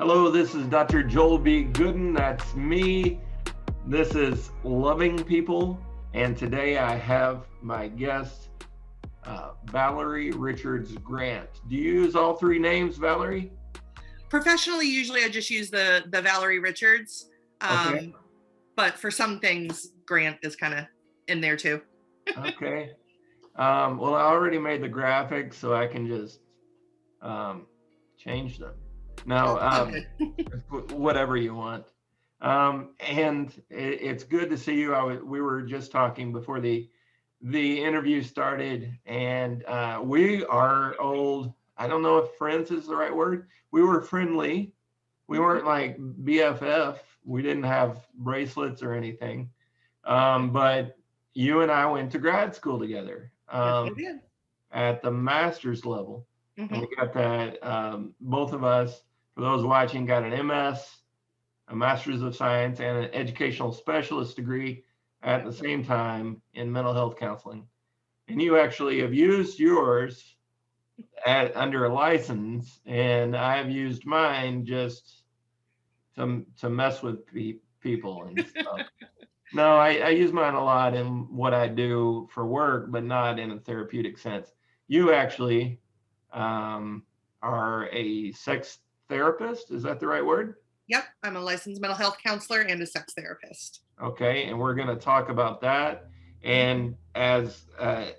Hello, this is Dr. Joel B. Goodin. That's me. This is Loving People. And today I have my guest, Valerie Richards Grant. Do you use all three names, Valerie? Professionally, usually I just use the Valerie Richards. Okay. But for some things, Grant is kind of in there too. Okay. Well, I already made the graphics, so I can just change them. No, whatever you want. And it's good to see you. We were just talking before the interview started, and we are old. I don't know if friends is the right word. We were friendly. We weren't like BFF. We didn't have bracelets or anything. But you and I went to grad school together at the master's level. And we got that, both of us, for those watching, got an MS, a Master's of Science, and an educational specialist degree at the same time in mental health counseling. And you actually have used yours under a license, and I have used mine just to mess with people and stuff. No, I use mine a lot in what I do for work, but not in a therapeutic sense. You actually are a sex therapist. Is that the right word? Yep, I'm a licensed mental health counselor and a sex therapist. Okay, and we're going to talk about that. And as I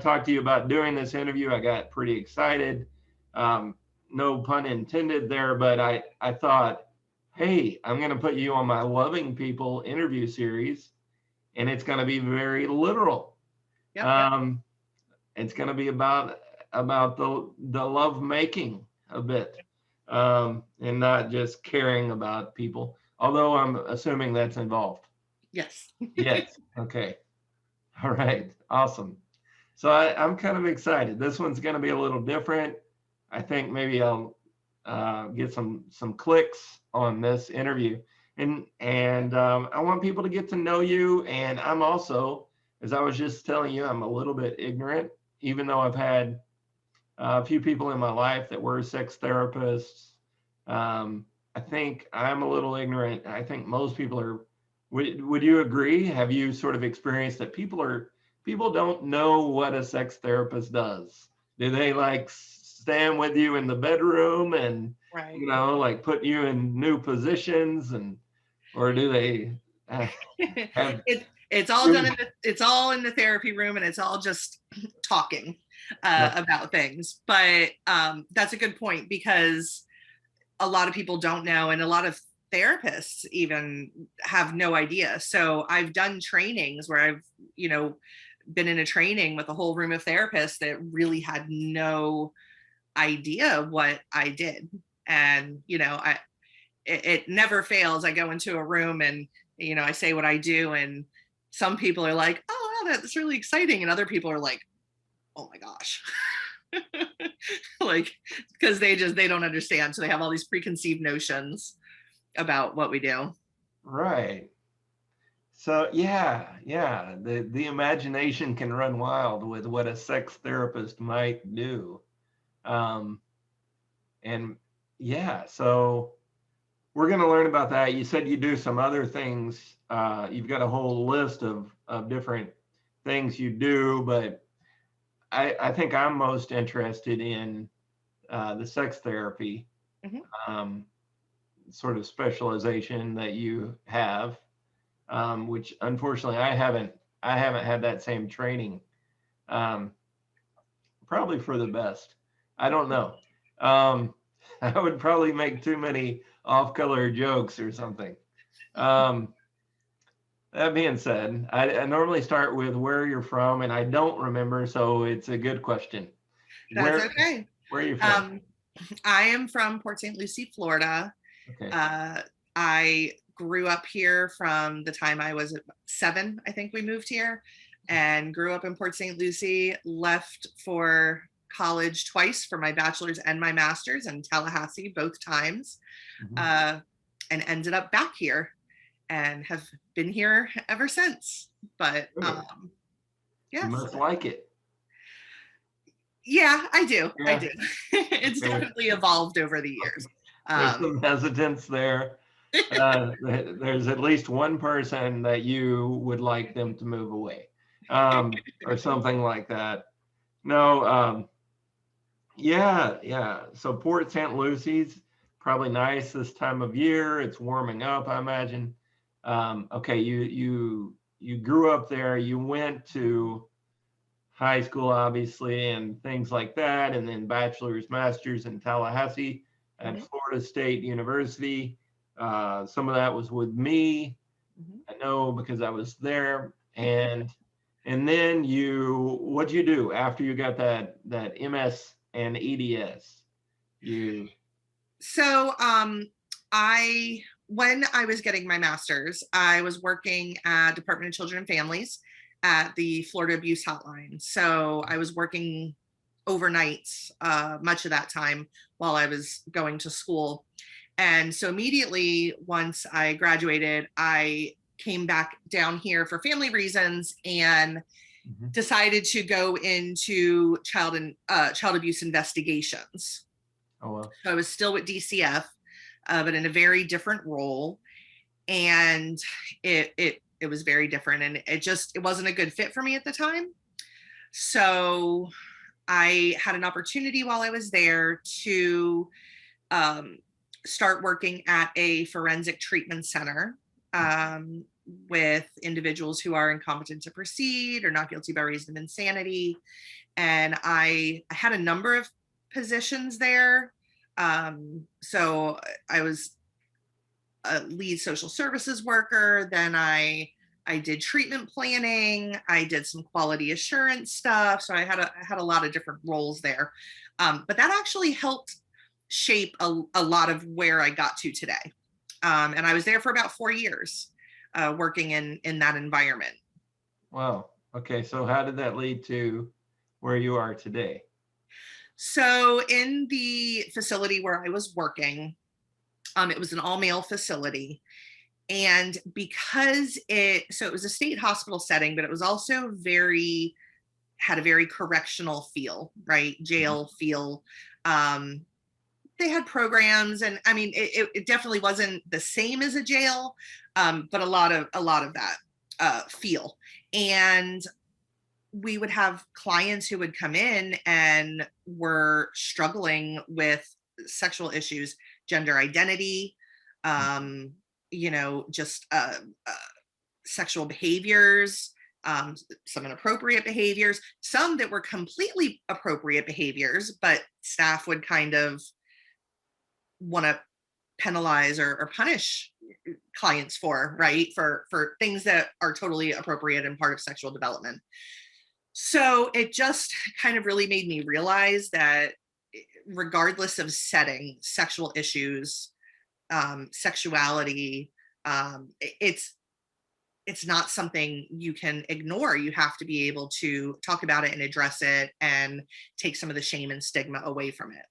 talked to you about doing this interview, I got pretty excited. No pun intended there, but I thought, hey, I'm going to put you on my Loving People interview series, and it's going to be very literal. Yep. It's going to be about the love making a bit, and not just caring about people, although I'm assuming that's involved. Yes. Yes. Okay. All right. Awesome. So I'm kind of excited. This one's going to be a little different. I think maybe I'll get some clicks on this interview, and I want people to get to know you. And I'm also, as I was just telling you, I'm a little bit ignorant, even though I've had a few people in my life that were sex therapists. I think I'm a little ignorant. I think most people are. Would you agree? Have you sort of experienced that people don't know what a sex therapist does? Do they like stand with you in the bedroom and right. Like put you in new positions, or do they have it's all done it's all in the therapy room, and it's all just talking about things. But that's a good point, because a lot of people don't know, and a lot of therapists even have no idea. So I've done trainings where I've been in a training with a whole room of therapists that really had no idea what I did. And it never fails. I go into a room and I say what I do, and some people are like, oh wow, that's really exciting, and other people are like, oh my gosh. Like, because they don't understand, so they have all these preconceived notions about what we do. Right. So yeah, the imagination can run wild with what a sex therapist might do. And yeah, so we're going to learn about that. You said you do some other things. You've got a whole list of different things you do, but I think I'm most interested in the sex therapy sort of specialization that you have, which unfortunately I haven't had that same training. Probably for the best. I don't know. I would probably make too many off-color jokes or something. That being said, I normally start with where you're from, and I don't remember, so it's a good question. That's okay. Where are you from? I am from Port St. Lucie, Florida. Okay. I grew up here from the time I was 7, I think we moved here, and grew up in Port St. Lucie, left for college twice for my bachelor's and my master's in Tallahassee, both times, and ended up back here and have been here ever since. But yeah. You must like it. Yeah, I do. Yeah. I do. It's definitely evolved over the years. There's some hesitance there. There's at least one person that you would like them to move away, or something like that. No, yeah, yeah. So Port St. Lucie's probably nice this time of year. It's warming up, I imagine. Okay, you grew up there. You went to high school, obviously, and things like that, and then bachelor's, master's in Tallahassee at Mhm, Florida State University. Some of that was with me. mhm. I know because I was there. And then what'd you do after you got that MS and EDS? You So, I when I was getting my master's, I was working at Department of Children and Families at the Florida Abuse Hotline. So I was working overnights much of that time while I was going to school. And so immediately once I graduated, I came back down here for family reasons and Mhm. decided to go into child abuse investigations. Oh well. So I was still with DCF, but in a very different role, and it was very different, and it wasn't a good fit for me at the time. So I had an opportunity while I was there to um, start working at a forensic treatment center um, with individuals who are incompetent to proceed or not guilty by reason of insanity. And I had a number of positions there. So I was a lead social services worker. Then I did treatment planning. I did some quality assurance stuff. So I had a lot of different roles there. But that actually helped shape a lot of where I got to today. And I was there for about 4 years, working in that environment. Wow. Okay. So how did that lead to where you are today? So in the facility where I was working, it was an all male facility. And because it was a state hospital setting, but it was also had a very correctional feel, right? Mhm. Jail feel. Um, they had programs, and I mean, it definitely wasn't the same as a jail, but a lot of that feel. And we would have clients who would come in and were struggling with sexual issues, gender identity, um, just sexual behaviors, some inappropriate behaviors, some that were completely appropriate behaviors, but staff would kind of want to penalize or punish clients for, right, for things that are totally appropriate and part of sexual development. So it just kind of really made me realize that regardless of setting, sexual issues, sexuality, it's not something you can ignore. You have to be able to talk about it and address it and take some of the shame and stigma away from it.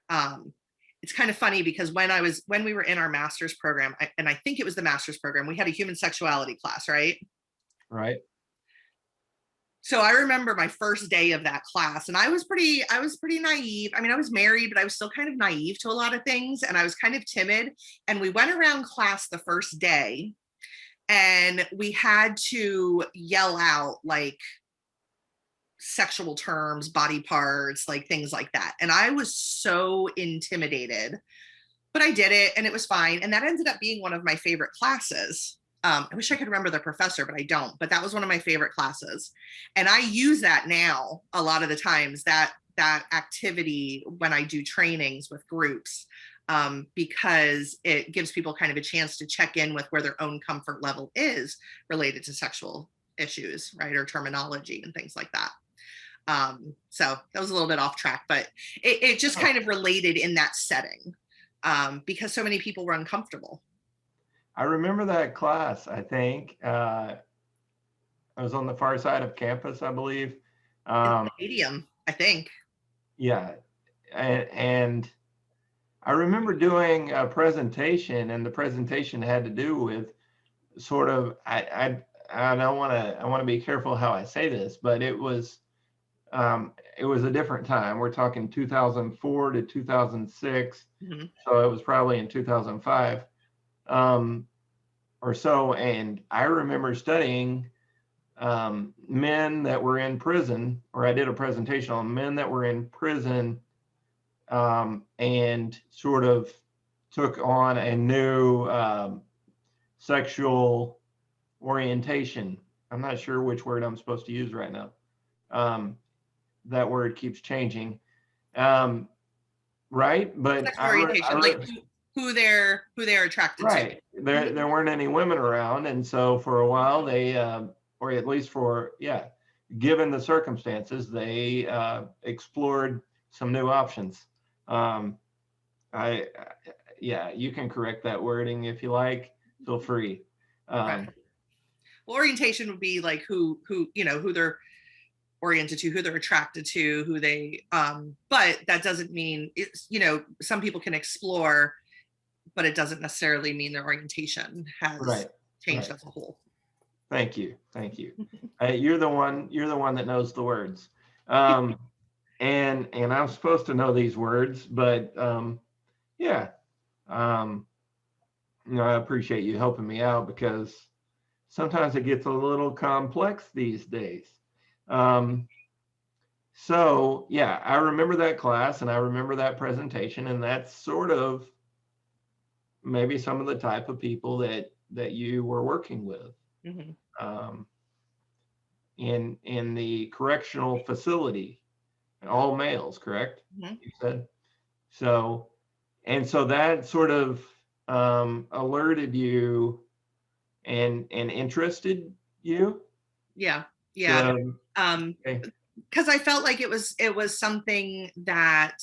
Um, it's kind of funny because when we were in our master's program, and I think it was the master's program, we had a human sexuality class, right? Right. So I remember my first day of that class, and I was pretty naive. I mean, I was married, but I was still kind of naive to a lot of things, and I was kind of timid. And we went around class the first day, and we had to yell out like sexual terms, body parts, like things like that. And I was so intimidated, but I did it and it was fine. And that ended up being one of my favorite classes. I wish I could remember the professor, but I don't. But that was one of my favorite classes. And I use that now a lot of the times, that activity when I do trainings with groups, because it gives people kind of a chance to check in with where their own comfort level is related to sexual issues, right? Or terminology and things like that. So that was a little bit off track, but it just kind of related in that setting, because so many people were uncomfortable. I remember that class. I think I was on the far side of campus, I believe. In Um, the stadium, I think. yeah, and I remember doing a presentation, and the presentation had to do with sort of I don't want to be careful how I say this, but it was it was a different time. We're talking 2004 to 2006. Mm-hmm. So it was probably in 2005 or so. And I remember studying men that were in prison, or I did a presentation on men that were in prison and sort of took on a new sexual orientation. I'm not sure which word I'm supposed to use right now. That word keeps changing. Right? But Sexual orientation, like who they're attracted right. to. There weren't any women around, and so for a while they, or at least given the circumstances, they explored some new options. I yeah, you can correct that wording if you like. Feel free. Right. Well, orientation would be like who who they're oriented to, who they're attracted to, who they but that doesn't mean it's, some people can explore, but it doesn't necessarily mean their orientation has changed as a whole. Thank you. You're the one that knows the words. And I'm supposed to know these words, but yeah. I appreciate you helping me out because sometimes it gets a little complex these days. So yeah, I remember that class and I remember that presentation, and that's sort of maybe some of the type of people that you were working with in the correctional facility, all males, correct? You said so, and so that sort of alerted you and interested you. Yeah. Okay. Because I felt like it was something that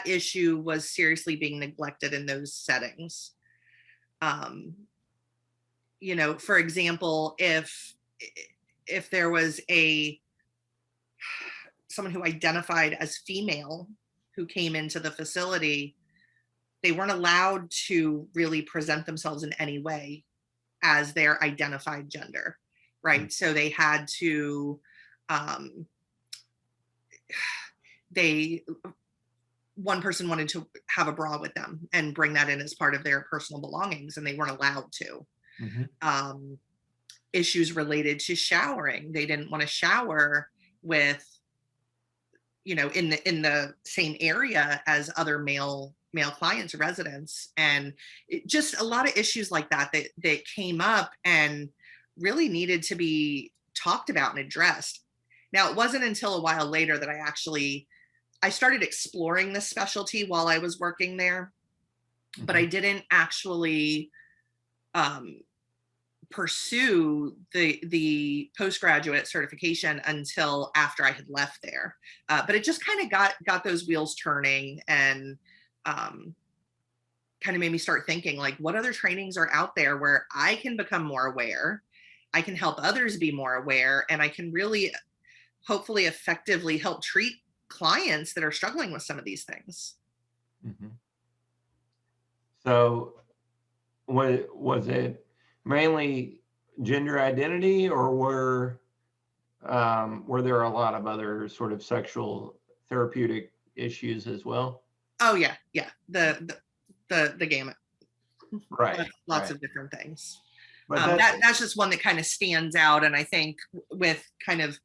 issue was seriously being neglected in those settings. For example, if there was someone who identified as female who came into the facility, they weren't allowed to really present themselves in any way as their identified gender, right? Mm-hmm. So they had to, one person wanted to have a bra with them and bring that in as part of their personal belongings, and they weren't allowed to. Mm-hmm. Issues related to showering. They didn't want to shower with, in the same area as other male clients or residents, and just a lot of issues like that came up and really needed to be talked about and addressed. Now, it wasn't until a while later that I started exploring this specialty while I was working there, mm-hmm. but I didn't actually pursue the postgraduate certification until after I had left there. But it just kind of got those wheels turning, and kind of made me start thinking, like, what other trainings are out there where I can become more aware, I can help others be more aware, and I can really hopefully effectively help treat clients that are struggling with some of these things. Mm-hmm. So was it mainly gender identity, or were there a lot of other sort of sexual therapeutic issues as well? Oh yeah, the gamut. Right. Lots of different things. But that's just one that kind of stands out, and I think with kind of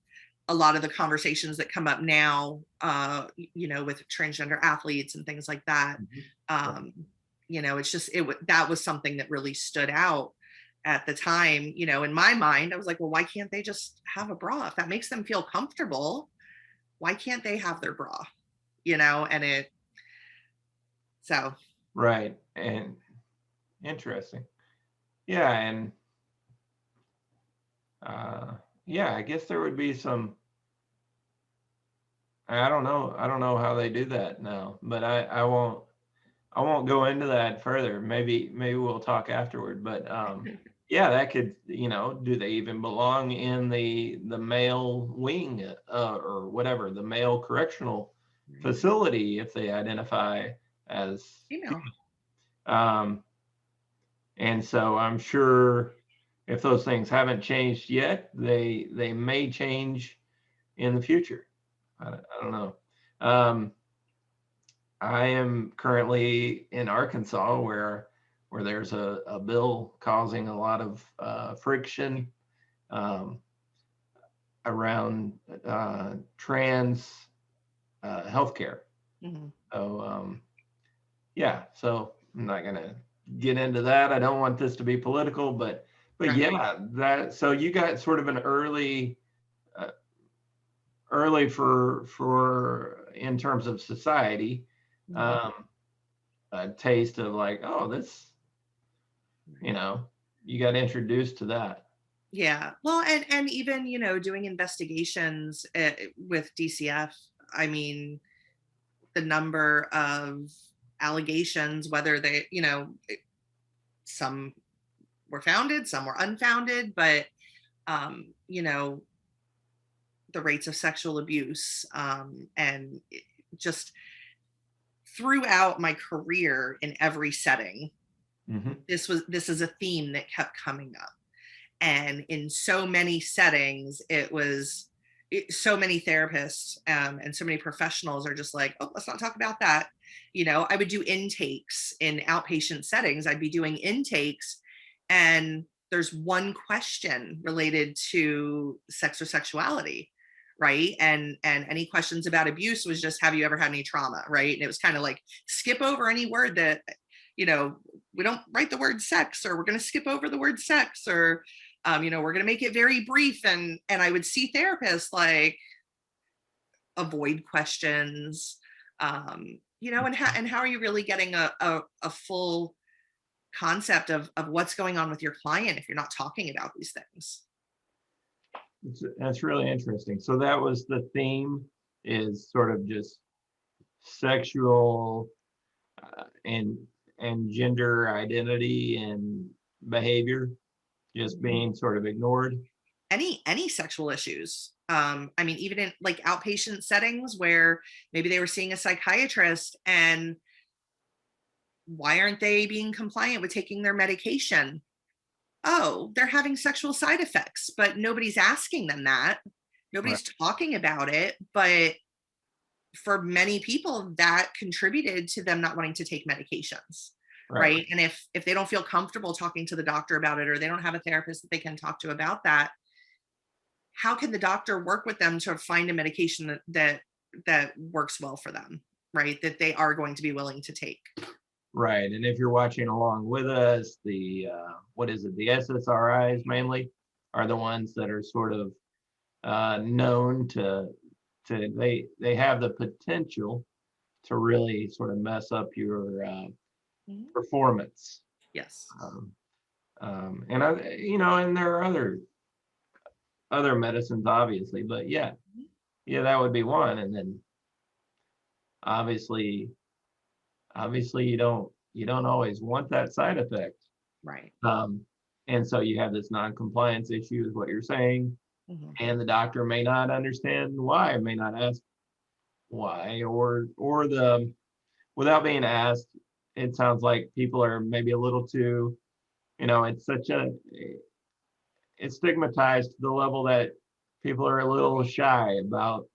a lot of the conversations that come up now, with transgender athletes and things like that, it's just that was something that really stood out at the time. In my mind, I was like, well, why can't they just have a bra? If that makes them feel comfortable, why can't they have their bra? And so. Right. And interesting. Yeah. And I guess there would be some, I don't know how they do that now, but I won't go into that further. Maybe we'll talk afterward, but yeah, that could, do they even belong in the male wing or whatever, the male correctional facility if they identify as female? And so I'm sure if those things haven't changed yet, they may change in the future. I don't know. I am currently in Arkansas where there's a bill causing a lot of friction um, around trans healthcare. Mhm. So yeah, so I'm not gonna get into that. I don't want this to be political, but Right. yeah, that so you got sort of an uh, early for in terms of society, Mhm. um, a taste of like, oh, this, you Right. know, you got introduced to that. Yeah. Well, and even, you know, doing investigations with DCF, I mean, the number of allegations, whether they, you know, some were founded, some were unfounded, but you know, the rates of sexual abuse, and just throughout my career in every setting, Hmm. this is a theme that kept coming up. And in so many settings, so many therapists, and so many professionals are just like, oh, let's not talk about that. You know, I would do intakes in outpatient settings. I'd be doing intakes, and there's one question related to sex or sexuality, right? And any questions about abuse was just, have you ever had any trauma, right? And it was kind of like, skip over any word that, you know, we don't write the word sex, or we're going to skip over the word sex, or you know, we're going to make it very brief. And I would see therapists like avoid questions, you know, and how are you really getting a full concept of what's going on with your client if you're not talking about these things? That's really interesting. So that was the theme, is sort of just sexual and gender identity and behavior just being sort of ignored. Any sexual issues, I mean, even in like outpatient settings where maybe they were seeing a psychiatrist, and why aren't they being compliant with taking their medication? Oh, they're having sexual side effects, but nobody's asking them that. Right. Nobody's talking about it. But for many people, that contributed to them not wanting to take medications. Right. Right. And if they don't feel comfortable talking to the doctor about it, or they don't have a therapist that they can talk to about that, how can the doctor work with them to find a medication that works well for them, right? That they are going to be willing to take. Right. And if you're watching along with us, the what is it? The SSRIs mainly are the ones that are sort of known to they have the potential to really sort of mess up your Mhm. performance. Yes. Um, and and there are other medicines, obviously, but yeah, yeah, that would be one. And then obviously, you don't always want that side effect. Right. Um, and so you have this non-compliance issue, is what you're saying, Mhm. and the doctor may not understand why, may not ask why, or the without being asked. It sounds like people are maybe a little too, it's stigmatized to the level that people are a little shy about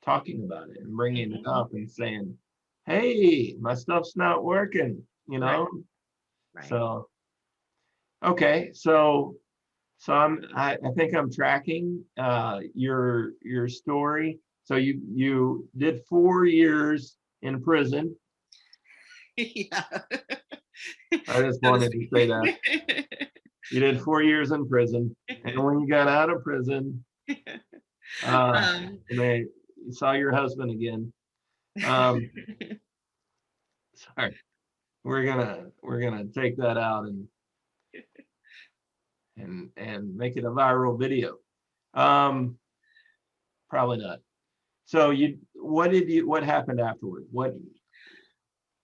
talking about it and bringing it Mhm. up and saying, "Hey, my stuff's not working," you Right. know. Right. So okay, so I think I'm tracking your story. So you did 4 years in prison. Yeah. I just So to wanted to speak. say that you did 4 years in prison, and when you got out of prison, uh, um, and they you saw your husband again. Um, sorry, we're gonna take that out and make it a viral video. Um, Probably not. So what happened afterward? What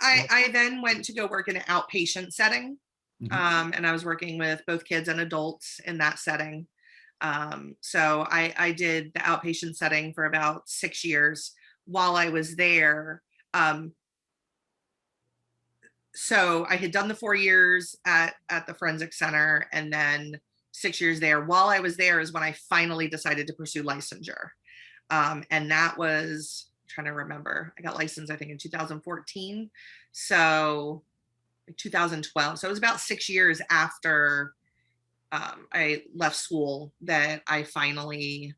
I then went to go work in an outpatient setting, mhm. and I was working with both kids and adults in that setting. So I did the outpatient setting for about 6 years. While I was there, um, so I had done the 4 years at the forensic center, and then 6 years there. While I was there is when I finally decided to pursue licensure. And that was, I'm trying to remember, I got licensed, I think, in 2014. So 2012. So it was about 6 years after I left school that I finally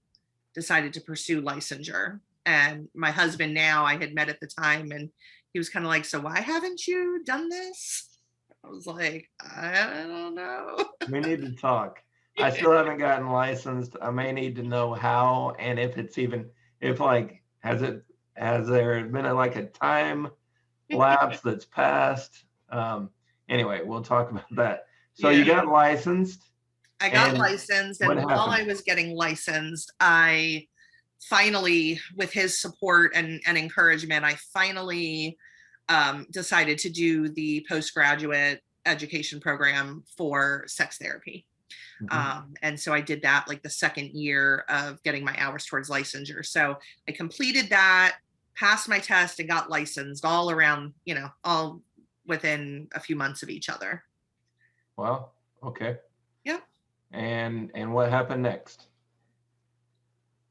decided to pursue licensure. And my husband now, I had met at the time, and he was kind of like, so why haven't you done this? I was like, I don't know. We need to talk. I still haven't gotten licensed. I may need to know how, and if it's even, if like, has there been like a time lapse that's passed? Anyway, we'll talk about that. So you got licensed. I got licensed, and while I was getting licensed, I finally, with his support and encouragement, I finally decided to do the postgraduate education program for sex therapy. And so I did that like the second year of getting my hours towards licensure. So I completed that, passed my test, and got licensed all around, all within a few months of each other. Wow. Okay. Yep. And what happened next?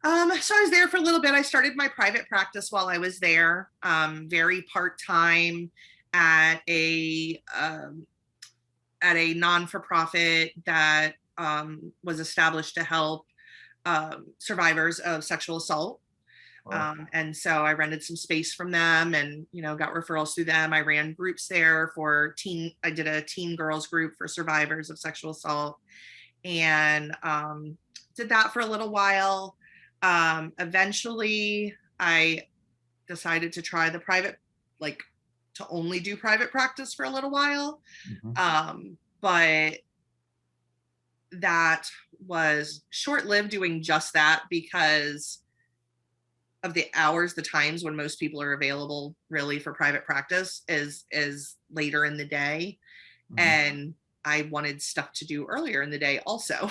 So I was there for a little bit. I started my private practice while I was there, very part-time at a non-for-profit that was established to help survivors of sexual assault. Wow. And so I rented some space from them, and got referrals through them. I ran groups there for I did a teen girls group for survivors of sexual assault, and did that for a little while. Eventually I decided to try the private, like to only do private practice for a little while. But that was short-lived doing just that, because of the hours, the times when most people are available really for private practice is later in the day. And I wanted stuff to do earlier in the day also.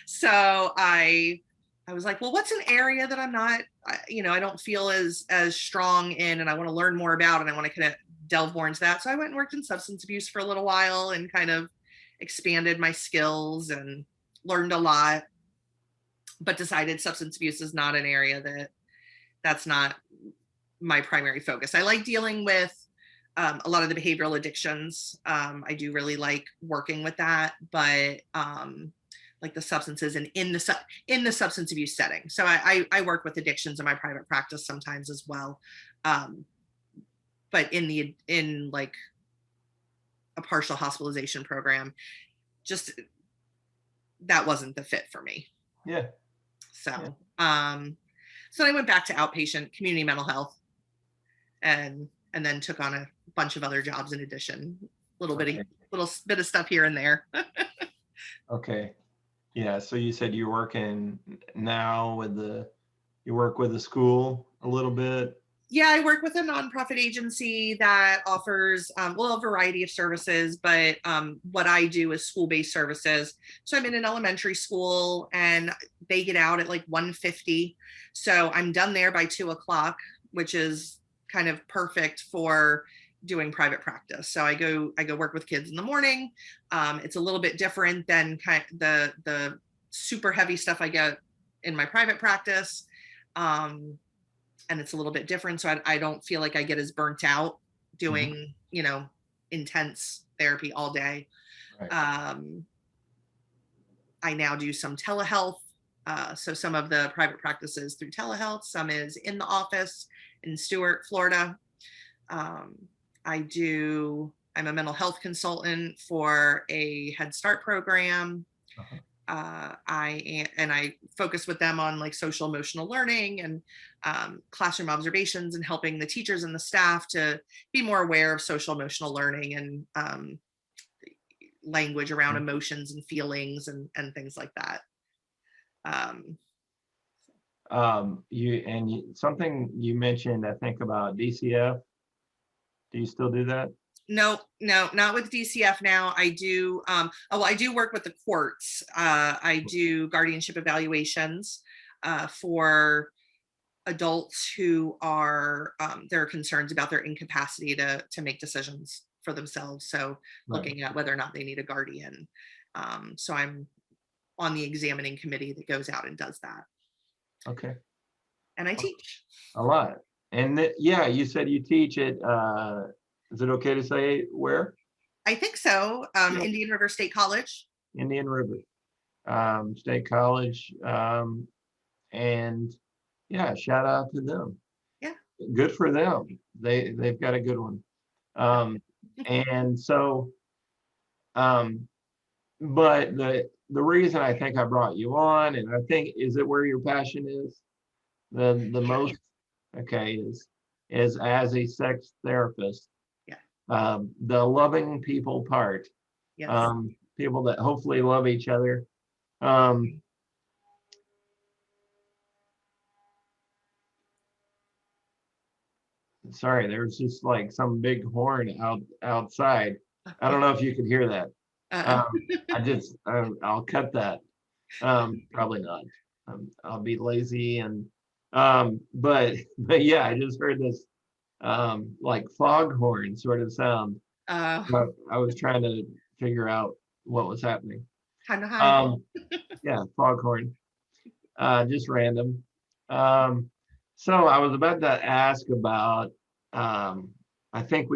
So I was like, well, what's an area that I'm not, I don't feel as strong in, and I want to learn more about, and I want to kind of delve more into that. So I went and worked in substance abuse for a little while and kind of expanded my skills and learned a lot, but decided substance abuse is not an area that's not my primary focus. I like dealing with a lot of the behavioral addictions. I do really like working with that, but like the substances and in the substance abuse setting. So I work with addictions in my private practice sometimes as well. But in like a partial hospitalization program, just that wasn't the fit for me. Yeah. So so I went back to outpatient community mental health, and then took on a bunch of other jobs in addition, little bit of stuff here and there. Okay. Yeah. So you said you're working now you work with the school a little bit. Yeah, I work with a nonprofit agency that offers, a variety of services, but what I do is school-based services. So I'm in an elementary school, and they get out at like 1:50. So I'm done there by 2:00, which is kind of perfect for doing private practice. So I go work with kids in the morning. It's a little bit different than kind of the super heavy stuff I get in my private practice. And it's a little bit different. So I don't feel like I get as burnt out doing, intense therapy all day. Right. I now do some telehealth. So some of the private practices through telehealth, some is in the office in Stuart, Florida. I'm a mental health consultant for a Head Start program. I focus with them on like social emotional learning and classroom observations, and helping the teachers and the staff to be more aware of social emotional learning and language around emotions and feelings and things like that. Something you mentioned, I think, about DCF. Do you still do that? No, not with DCF now. I do, I do work with the courts. I do guardianship evaluations for adults who are there are concerns about their incapacity to make decisions for themselves. So Right. looking at whether or not they need a guardian. So I'm on the examining committee that goes out and does that. Okay. And I teach. A lot. And yeah, you said you teach it. Is it okay to say where? I think so. Yeah. Indian River State College. Indian River State College. And yeah, shout out to them. Yeah. Good for them. They've got a good one. And so, but the reason I think I brought you on, and I think, is it where your passion is the most? Okay, is as a sex therapist. Yeah. The loving people part. Yes. People that hopefully love each other. Sorry, there's just like some big horn outside. I don't know if you could hear that. I'll cut that. Probably not. I'll be lazy and but yeah, I just heard this like foghorn sort of sound. But I was trying to figure out what was happening. Kind of high. Yeah, foghorn. Just random. So I was about to ask about, I think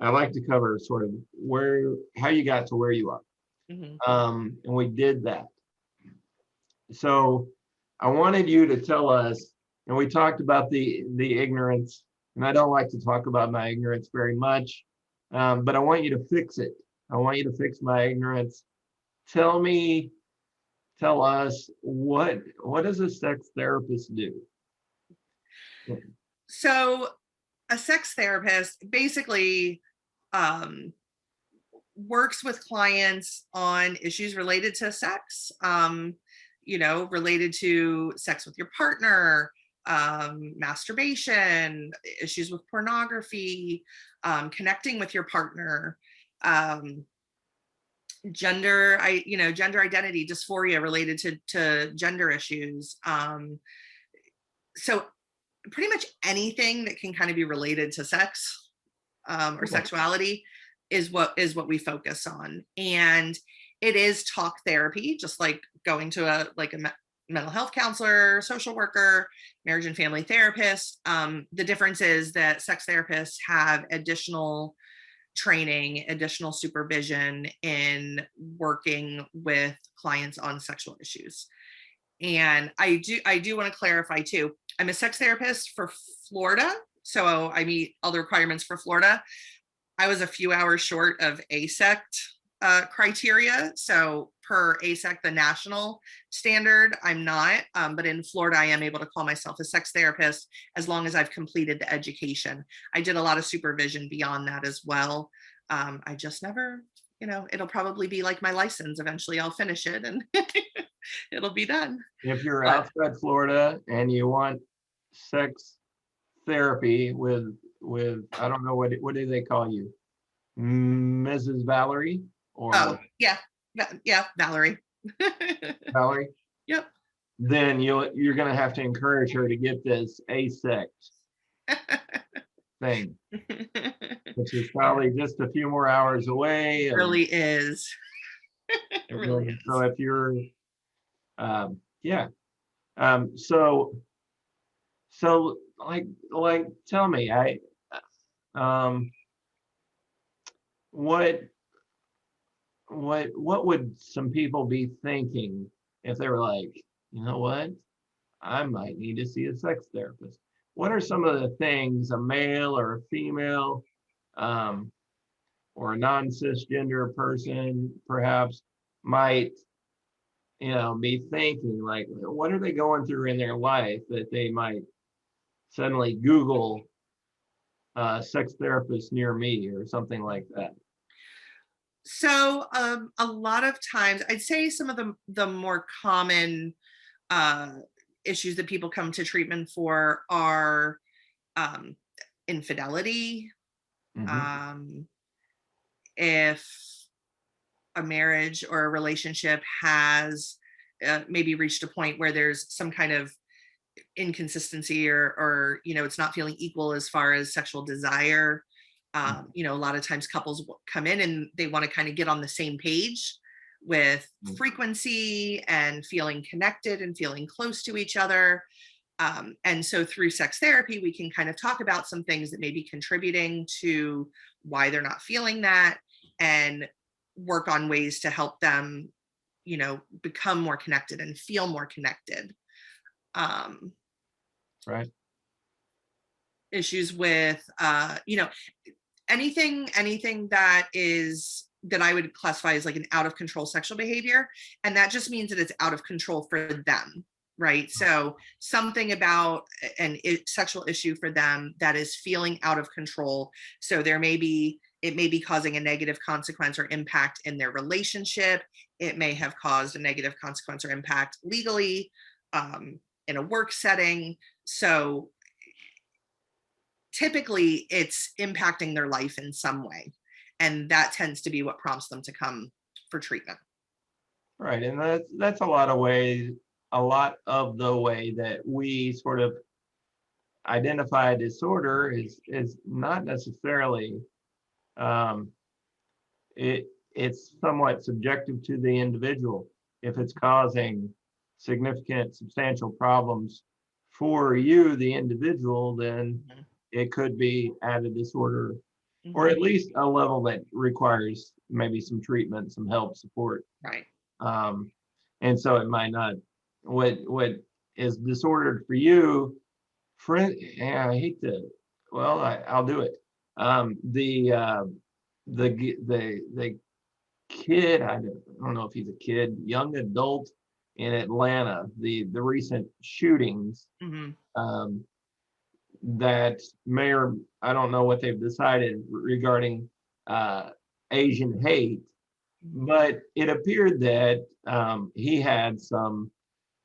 I like to cover sort of how you got to where you are. And we did that. So I wanted you to tell us, and we talked about the ignorance, and I don't like to talk about my ignorance very much, but I want you to fix it. I want you to fix my ignorance. Tell us what does a sex therapist do? So a sex therapist basically works with clients on issues related to sex, related to sex with your partner, masturbation, issues with pornography, connecting with your partner, gender identity dysphoria related to gender issues. So pretty much anything that can kind of be related to sex or sexuality is what we focus on. And it is talk therapy, just like going to a mental health counselor, social worker, marriage and family therapist. The difference is that sex therapists have additional training, additional supervision in working with clients on sexual issues. And I do want to clarify too, I'm a sex therapist for Florida, so I meet all the requirements for Florida. I was a few hours short of ASECT criteria. So per ASECT, the national standard, I'm not, but in Florida, I am able to call myself a sex therapist as long as I've completed the education. I did a lot of supervision beyond that as well. I just never, it'll probably be like my license. Eventually I'll finish it and it'll be done. If you're outside Florida and you want sex therapy with I don't know, what do they call you? Mrs. Valerie? Or yeah, Valerie. Valerie? Yep. Then you're going to have to encourage her to get this ASECT thing, which is probably just a few more hours away. It really is. It really is. So if you're, so like, tell me, what would some people be thinking if they were like, you know what, I might need to see a sex therapist? What are some of the things a male or a female, or a non-cisgender person perhaps might, be thinking? Like, what are they going through in their life that they might suddenly Google sex therapist near me or something like that? So a lot of times, I'd say some of the more common issues that people come to treatment for are infidelity. If a marriage or a relationship has maybe reached a point where there's some kind of inconsistency, or it's not feeling equal as far as sexual desire. A lot of times couples come in and they want to kind of get on the same page with frequency and feeling connected and feeling close to each other. And so through sex therapy, we can kind of talk about some things that may be contributing to why they're not feeling that, and work on ways to help them, become more connected and feel more connected. Right. Issues with, anything that I would classify as like an out of control sexual behavior. And that just means that it's out of control for them. Right. So something about sexual issue for them that is feeling out of control. So it may be causing a negative consequence or impact in their relationship. It may have caused a negative consequence or impact legally, in a work setting. So typically it's impacting their life in some way. And that tends to be what prompts them to come for treatment. Right. And that's a lot of the way that we sort of identify a disorder is not necessarily, it's somewhat subjective to the individual. If it's causing significant, substantial problems for you, the individual, then it could be at a disorder, or at least a level that requires maybe some treatment, some help, support. Right. And so it might not, what is disordered for you, I hate to, well, I'll do it. The kid, I don't know if he's a kid, young adult in Atlanta, the recent shootings, that I don't know what they've decided regarding Asian hate, but it appeared that he had some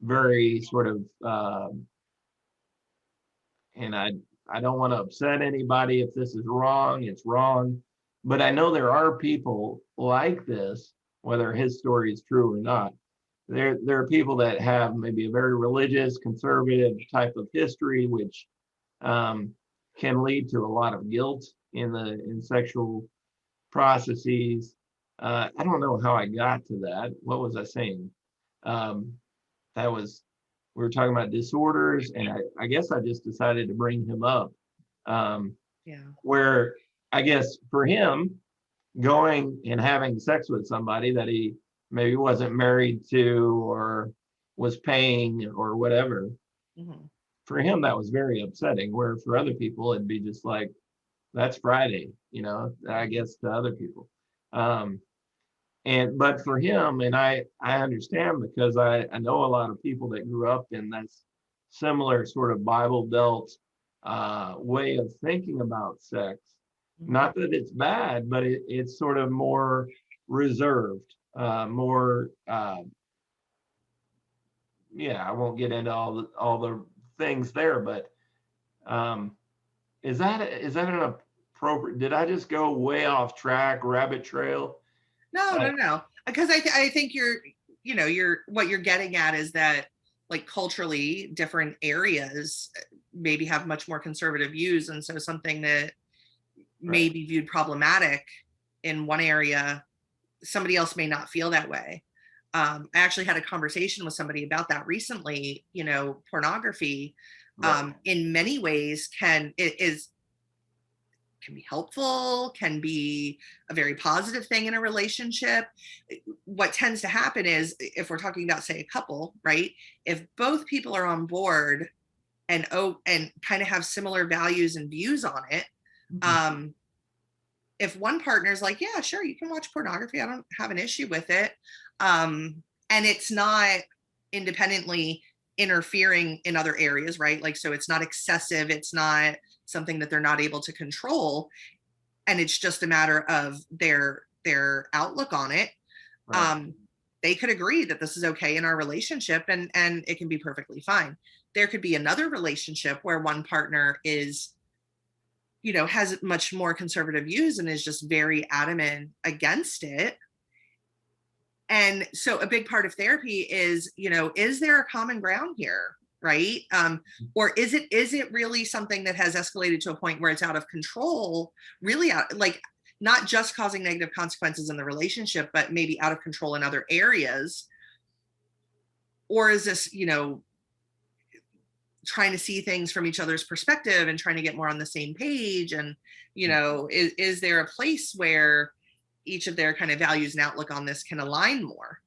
very sort of, and I don't want to upset anybody if this is wrong, it's wrong, but I know there are people like this, whether his story is true or not. There are people that have maybe a very religious, conservative type of history, which can lead to a lot of guilt in sexual processes. I don't know how I got to that. What was I saying? We were talking about disorders, and I guess I just decided to bring him up. Where I guess for him, going and having sex with somebody that he maybe wasn't married to or was paying or whatever, for him that was very upsetting, where for other people it'd be just like, that's Friday, I guess, to other people. But for him, and I understand, because I know a lot of people that grew up in that similar sort of Bible Belt way of thinking about sex. Not that it's bad, but it's sort of more reserved, more, I won't get into all the things there, but is that an appropriate? Did I just go way off track, rabbit trail? No. Because I think what you're getting at is that, like, culturally different areas maybe have much more conservative views. And so something that may be viewed problematic in one area, somebody else may not feel that way. I actually had a conversation with somebody about that recently. Pornography, in many ways can be helpful, can be a very positive thing in a relationship. What tends to happen is, if we're talking about, say, a couple, right? If both people are on board and kind of have similar values and views on it, if one partner's like, yeah, sure, you can watch pornography, I don't have an issue with it, and it's not independently interfering in other areas, right? Like, so it's not excessive, it's not something that they're not able to control, and it's just a matter of their outlook on it. They could agree that this is okay in our relationship, and it can be perfectly fine. There could be another relationship where one partner is, has much more conservative views and is just very adamant against it. And so a big part of therapy is, is there a common ground here? right? Or is it really something that has escalated to a point where it's out of control, really out, like not just causing negative consequences in the relationship, but maybe out of control in other areas? Or is this, trying to see things from each other's perspective and trying to get more on the same page? And, is there a place where each of their kind of values and outlook on this can align more?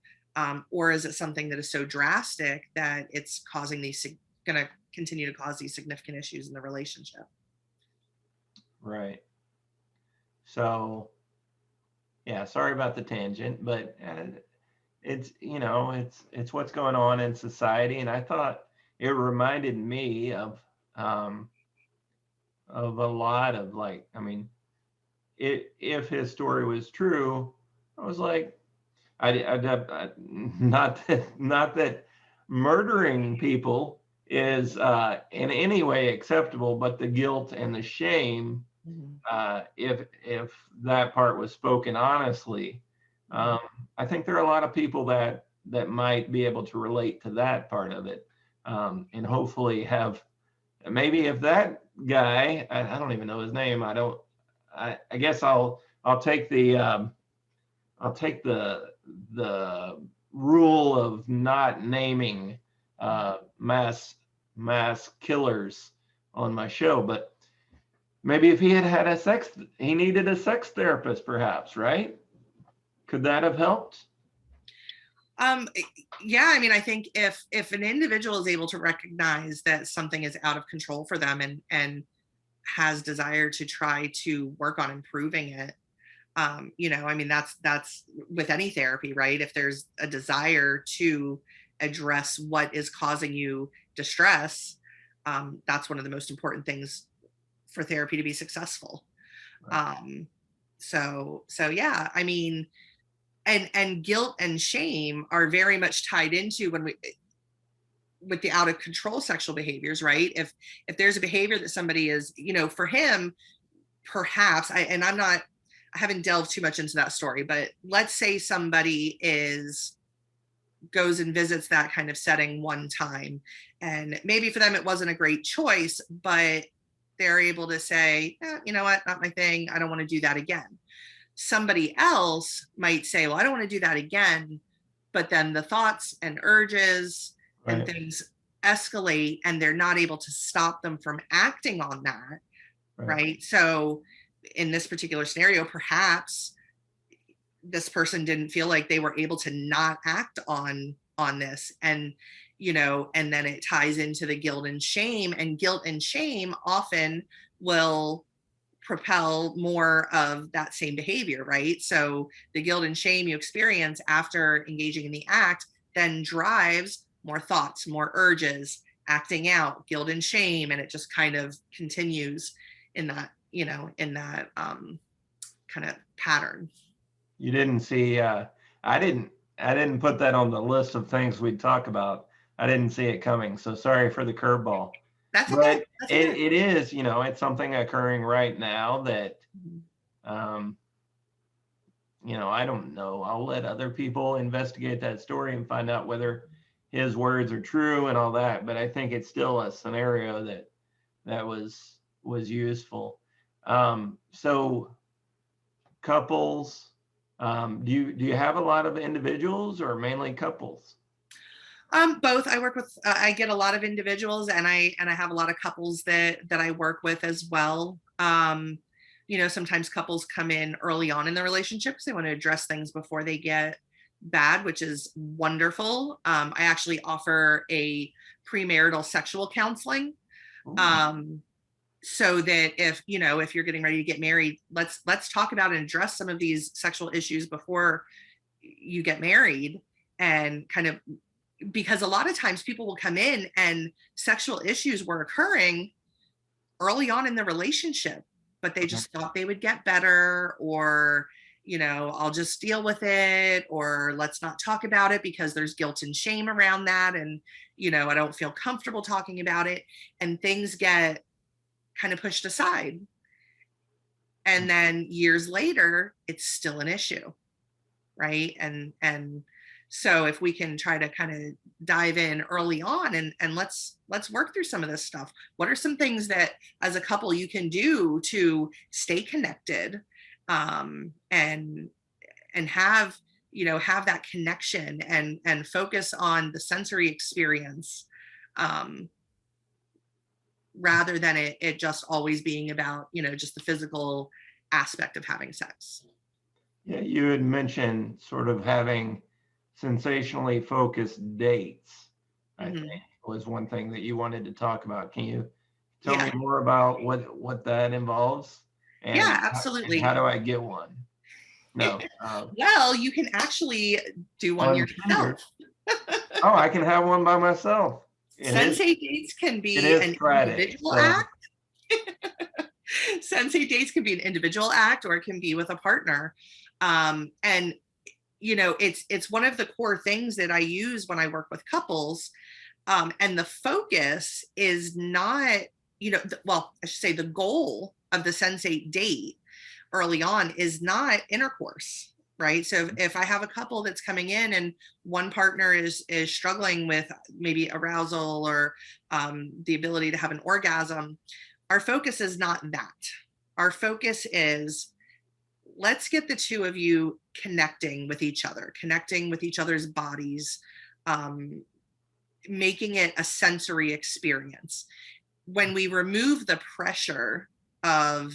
Or is it something that is so drastic that it's causing going to continue to cause these significant issues in the relationship? Right. So, yeah, sorry about the tangent, but it's, it's what's going on in society. And I thought it reminded me of a lot of, like, I mean, if his story was true, I was like, not that murdering people is in any way acceptable, but the guilt and the shame, if that part was spoken honestly, I think there are a lot of people that might be able to relate to that part of it, and hopefully have, maybe if that guy, I don't even know his name, I guess I'll take the the rule of not naming mass killers on my show, but maybe if he had he needed a sex therapist, perhaps, right? Could that have helped? Yeah, I mean, I think if an individual is able to recognize that something is out of control for them and has desire to try to work on improving it, I mean, that's with any therapy, right? If there's a desire to address what is causing you distress, that's one of the most important things for therapy to be successful. Right. So yeah, I mean, and guilt and shame are very much tied into with the out of control sexual behaviors, right? If there's a behavior that somebody is, for him, perhaps, I haven't delved too much into that story, but let's say somebody goes and visits that kind of setting one time, and maybe for them it wasn't a great choice, but they're able to say, you know what, not my thing, I don't want to do that again. Somebody else might say, well, I don't want to do that again, but then the thoughts and urges and things escalate, and they're not able to stop them from acting on that, right? So in this particular scenario, perhaps this person didn't feel like they were able to not act on this, and and then it ties into the guilt and shame, and guilt and shame often will propel more of that same behavior, right? So the guilt and shame you experience after engaging in the act then drives more thoughts, more urges, acting out, guilt and shame, and it just kind of continues in that, in that kind of pattern. You didn't see, I didn't put that on the list of things we'd talk about. I didn't see it coming. So sorry for the curveball. That's but okay. That's okay. It is, it's something occurring right now that, I don't know. I'll let other people investigate that story and find out whether his words are true and all that. But I think it's still a scenario that was useful. So couples, do you have a lot of individuals or mainly couples? Both. I work with, I get a lot of individuals, and I have a lot of couples that I work with as well. Sometimes couples come in early on in the relationship because they want to address things before they get bad, which is wonderful. I actually offer a premarital sexual counseling. So that if you're getting ready to get married, let's talk about and address some of these sexual issues before you get married, and kind of, because a lot of times people will come in and sexual issues were occurring early on in the relationship, but they just thought they would get better, or, I'll just deal with it, or let's not talk about it because there's guilt and shame around that. And, I don't feel comfortable talking about it, and things get kind of pushed aside. And then years later, it's still an issue. Right. And So if we can try to kind of dive in early on and let's work through some of this stuff. What are some things that as a couple you can do to stay connected, and have, have that connection and focus on the sensory experience, rather than it just always being about, just the physical aspect of having sex. Yeah, you had mentioned sort of having sensationally focused dates, I think was one thing that you wanted to talk about. Can you tell me Yeah. more about what that involves? And, Yeah, and how absolutely. do I get one? No, Well, you can actually do one on yourself. Tinder. Oh, I can have one by myself. Sensei dates can It be is an Friday, individual so act. Sensei dates can be an individual act, or it can be with a partner. And it's one of the core things that I use when I work with couples. And the focus is not, well, I should say the goal of the sensei date early on is not intercourse, right? So if I have a couple that's coming in and one partner is struggling with maybe arousal or the ability to have an orgasm, our focus is not that. Our focus is, let's get the two of you connecting with each other, connecting with each other's bodies, making it a sensory experience. When we remove the pressure of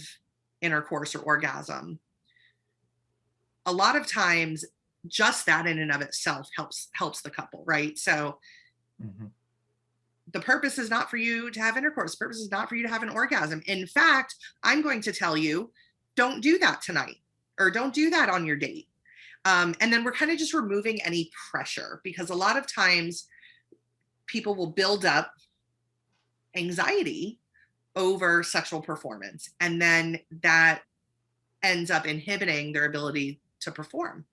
intercourse or orgasm, a lot of times just that in and of itself helps the couple, right? So the purpose is not for you to have intercourse. The purpose is not for you to have an orgasm. In fact, I'm going to tell you, don't do that tonight, or don't do that on your date. And then we're kind of just removing any pressure, because a lot of times people will build up anxiety over sexual performance, and then that ends up inhibiting their ability to perform.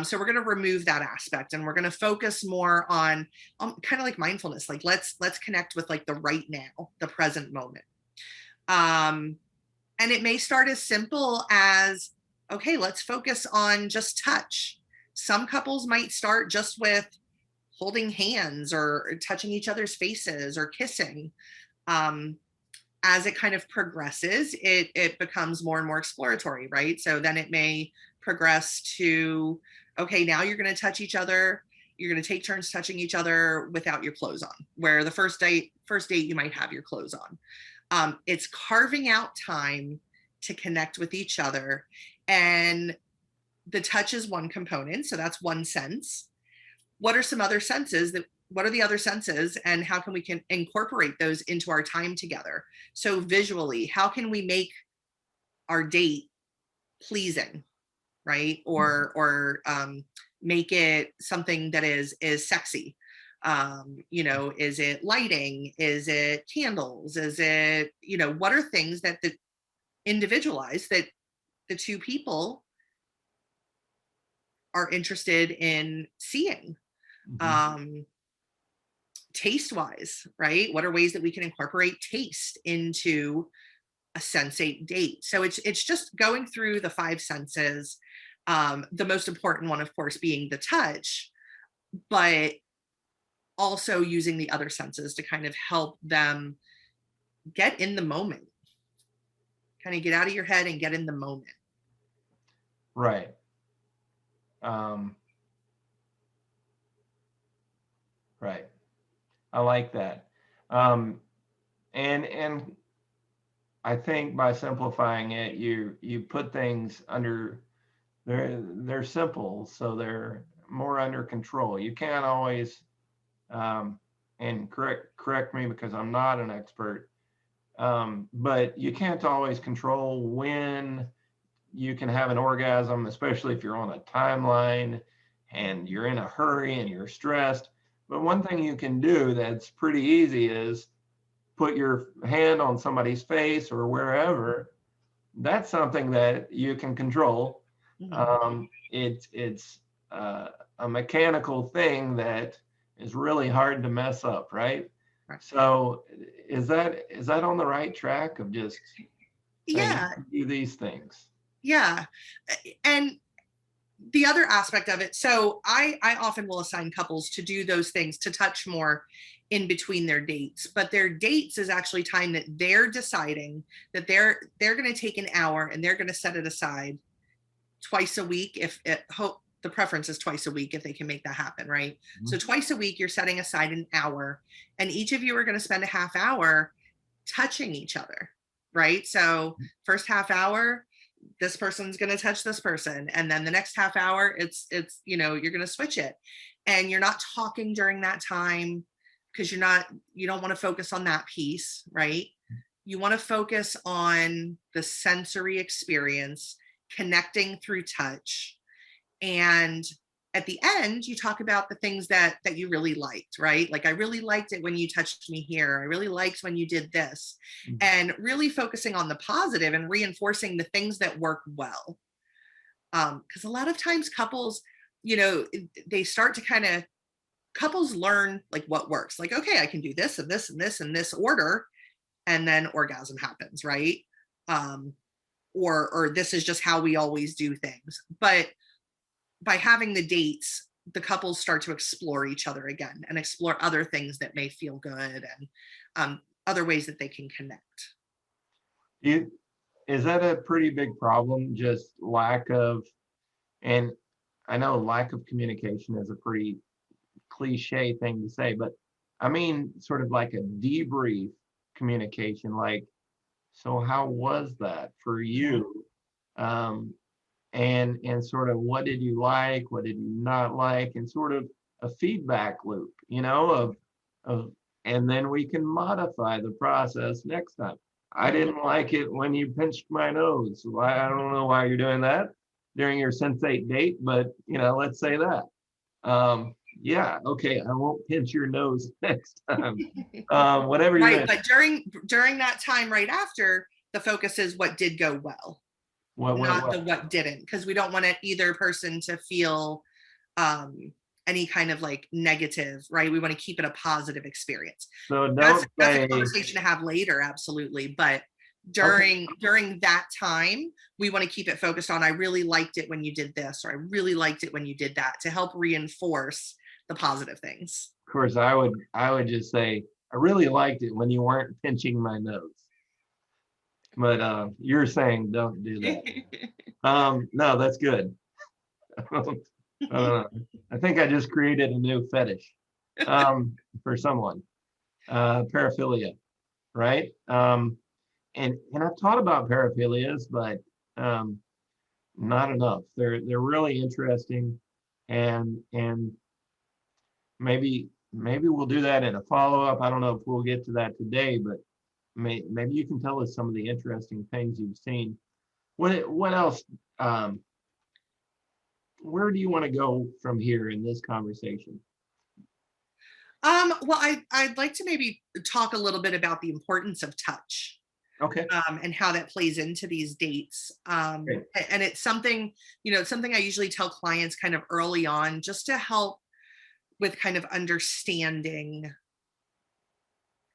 So we're going to remove that aspect, and we're going to focus more on kind of like mindfulness. Like let's connect with like the right now, the present moment. And it may start as simple as, okay, let's focus on just touch. Some couples might start just with holding hands or touching each other's faces or kissing. As it kind of progresses, it becomes more and more exploratory, right? So then it may progress to, okay, now you're going to touch each other. You're going to take turns touching each other without your clothes on, where the first date you might have your clothes on. It's carving out time to connect with each other. And the touch is one component. So that's one sense. What are some other senses what are the other senses, and how can we incorporate those into our time together? So visually, how can we make our date pleasing, right? Or make it something that is sexy. Is it lighting? Is it candles? Is it, what are things that individualize that the two people are interested in seeing? Taste wise, right? What are ways that we can incorporate taste into a sensate date? So it's just going through the five senses. The most important one, of course, being the touch, but also using the other senses to kind of help them get in the moment, kind of get out of your head and get in the moment. Right. Right. I like that. And I think by simplifying it, you put things under, they're simple, so they're more under control. You can't always, and correct me because I'm not an expert, but you can't always control when you can have an orgasm, especially if you're on a timeline and you're in a hurry and you're stressed. But one thing you can do that's pretty easy is put your hand on somebody's face or wherever. That's something that you can control. It's a mechanical thing that is really hard to mess up, right? So is that on the right track of just saying, Yeah. do these things? Yeah. And the other aspect of it, so I often will assign couples to do those things, to touch more in between their dates, but their dates is actually time that they're deciding that they're going to take an hour and they're going to set it aside twice a week. If it hope the preference is twice a week, if they can make that happen, right? Mm-hmm. So twice a week, you're setting aside an hour, and each of you are going to spend a half hour touching each other, right? So first half hour, this person's going to touch this person, and then the next half hour, it's you know, you're going to switch it, and you're not talking during that time because you don't want to focus on that piece, right? You want to focus on the sensory experience, connecting through touch. And at the end, you talk about the things that you really liked, right? Like, I really liked it when you touched me here. I really liked when you did this. Mm-hmm. And really focusing on the positive and reinforcing the things that work well. Because a lot of times couples, you know, they start to couples learn like what works. Like, okay, I can do this and this and this in this order. And then orgasm happens, right? Or this is just how we always do things. But by having the dates, the couples start to explore each other again and explore other things that may feel good, and other ways that they can connect. Is that a pretty big problem? Just lack of, and I know lack of communication is a pretty cliche thing to say, but I mean, sort of like a debrief communication, like, so how was that for you? And sort of, what did you like, what did you not like, and sort of a feedback loop, you know, of and then we can modify the process next time. I didn't like it when you pinched my nose. I don't know why you're doing that during your sensate date, but you know, let's say that. Yeah, okay, I won't pinch your nose next time. Whatever you're right, but during that time right after, the focus is what did go well, not the what didn't, because we don't want either person to feel any kind of like negative, right? We want to keep it a positive experience. So that's a conversation to have later, absolutely. But during that time, we want to keep it focused on, I really liked it when you did this, or I really liked it when you did that, to help reinforce the positive things. Of course, I would just say, I really liked it when you weren't pinching my nose. But you're saying don't do that. No, that's good. I think I just created a new fetish for someone. Paraphilia, right? And I've taught about paraphilias, but not enough. They're really interesting, and maybe we'll do that in a follow-up. I don't know if we'll get to that today, but maybe you can tell us some of the interesting things you've seen. What else? Where do you want to go from here in this conversation? Well, I'd like to maybe talk a little bit about the importance of touch. Okay. And how that plays into these dates. And it's something, you know, something I usually tell clients kind of early on, just to help with kind of understanding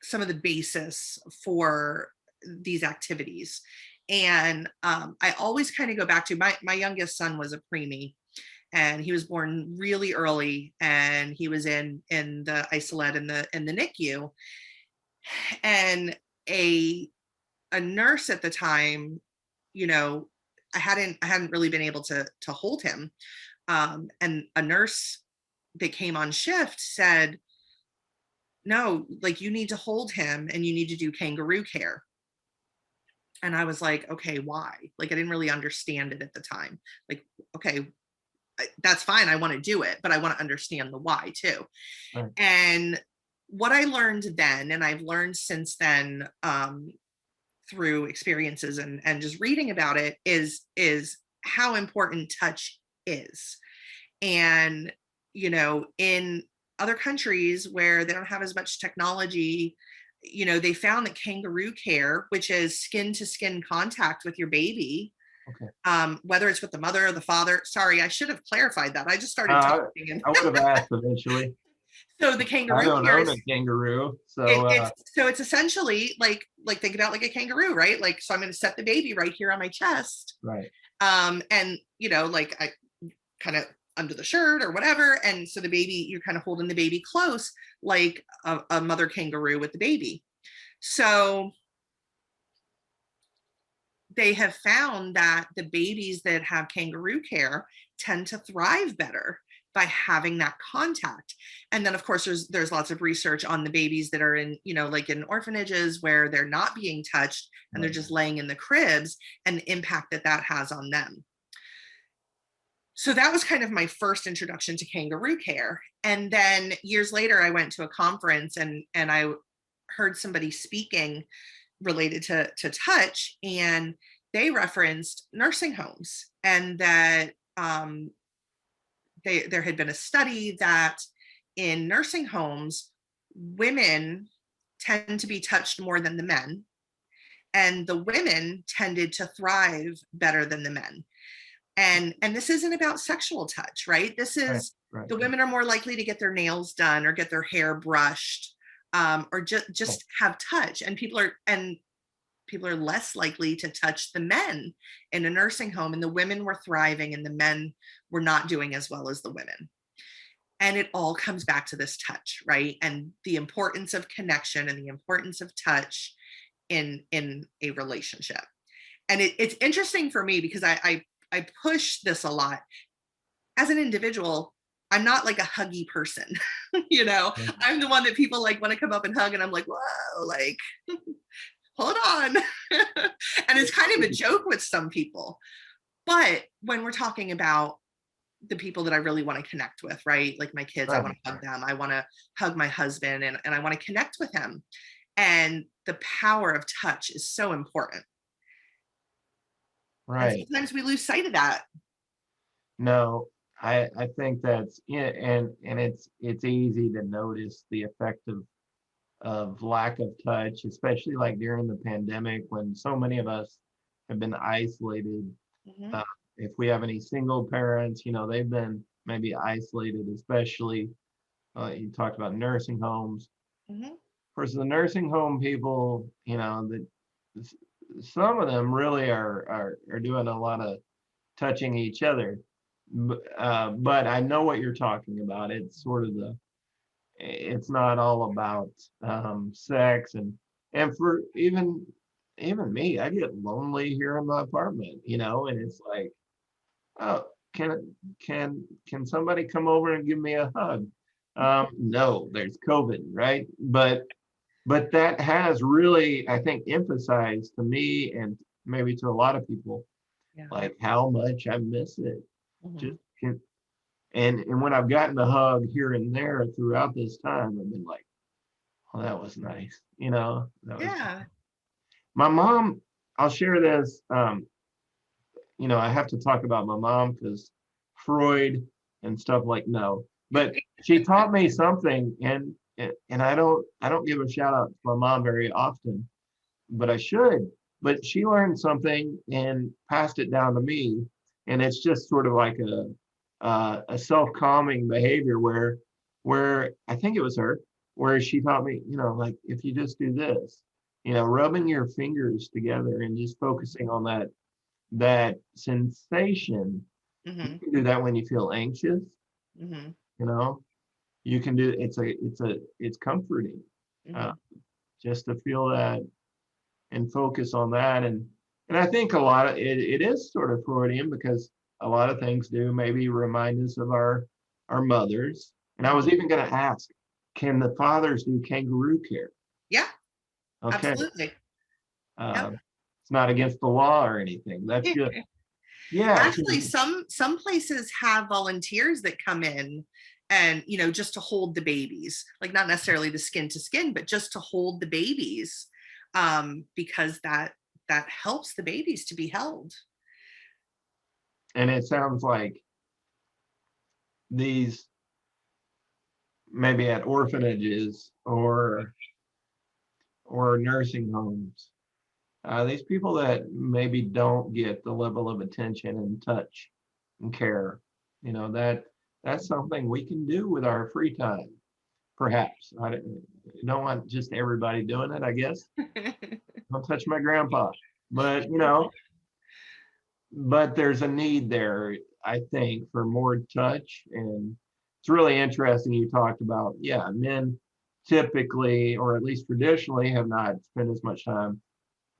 some of the basis for these activities. And I always kind of go back to my youngest son was a preemie, and he was born really early, and he was in the isolate in the NICU, and a nurse at the time, you know, I hadn't really been able to hold him, and a nurse that came on shift said, no, like, you need to hold him and you need to do kangaroo care. And I was like, okay, why? Like, I didn't really understand it at the time. Like, okay, that's fine, I want to do it, but I want to understand the why too. Right. And what I learned then, and I've learned since then, through experiences and just reading about it, is how important touch is. And, you know, in other countries where they don't have as much technology, you know, they found that kangaroo care, which is skin to skin contact with your baby, whether it's with the mother or the father. Sorry, I should have clarified that. I just started talking. I would have asked eventually. So the kangaroo. I don't own a kangaroo, so it's essentially like think about like a kangaroo, right? Like, so I'm going to set the baby right here on my chest, right? And you know, like, I kind of under the shirt or whatever. And so the baby, you're kind of holding the baby close like a mother kangaroo with the baby. So they have found that the babies that have kangaroo care tend to thrive better by having that contact. And then of course there's lots of research on the babies that are in, like in orphanages where they're not being touched and they're just laying in the cribs, and the impact that that has on them. So that was kind of my first introduction to kangaroo care. And then years later, I went to a conference and I heard somebody speaking related to touch, and they referenced nursing homes, and that there had been a study that in nursing homes, women tend to be touched more than the men, and the women tended to thrive better than the men. And this isn't about sexual touch, right? This is Right. The women are more likely to get their nails done or get their hair brushed, or just have touch, and people are less likely to touch the men in a nursing home, and the women were thriving and the men were not doing as well as the women. And it all comes back to this touch, right? And the importance of connection and the importance of touch in a relationship. And it's interesting for me because I push this a lot. As an individual, I'm not like a huggy person. I'm the one that people like want to come up and hug, and I'm like, whoa, like, hold on. And it's kind of a joke with some people. But when we're talking about the people that I really want to connect with, right? Like my kids, I want to hug them. I want to hug my husband, and I want to connect with him. And the power of touch is so important. Right. And sometimes we lose sight of that. No, I think that's, yeah, and it's easy to notice the effect of lack of touch, especially like during the pandemic when so many of us have been isolated. Mm-hmm. If we have any single parents, they've been maybe isolated, especially you talked about nursing homes. Mm-hmm. Of course, the nursing home people, some of them really are doing a lot of touching each other. But I know what you're talking about. It's sort of it's not all about sex, and for even me, I get lonely here in my apartment, and it's like, oh, can somebody come over and give me a hug? No, there's COVID, right? But that has really, I think, emphasized to me and maybe to a lot of people, like how much I miss it. Mm-hmm. Just and when I've gotten a hug here and there throughout this time, I've been like, oh, that was nice. That was my mom. I'll share this. I have to talk about my mom because Freud and stuff, like, no, but she taught me something, and I don't give a shout out to my mom very often, but I should. But she learned something and passed it down to me, and it's just sort of like a self-calming behavior where I think it was her, where she taught me, like, if you just do this, rubbing your fingers together and just focusing on that sensation. Mm-hmm. You can do that when you feel anxious. Mm-hmm. You can do it's comforting. Mm-hmm. Just to feel that and focus on that, and I think a lot of it is sort of Freudian, because a lot of things do maybe remind us of our mothers. And I was even going to ask, can the fathers do kangaroo care? Yeah. Okay. Absolutely. It's not against the law or anything. That's good. Yeah. Actually, some places have volunteers that come in and, just to hold the babies, like not necessarily the skin to skin, but just to hold the babies, because that helps the babies to be held. And it sounds like these, maybe at orphanages or nursing homes, these people that maybe don't get the level of attention and touch and care, that's something we can do with our free time, perhaps. I don't want just everybody doing it, I guess. Don't touch my grandpa. But, but there's a need there, I think, for more touch. And it's really interesting you talked about, yeah, men typically, or at least traditionally, have not spent as much time.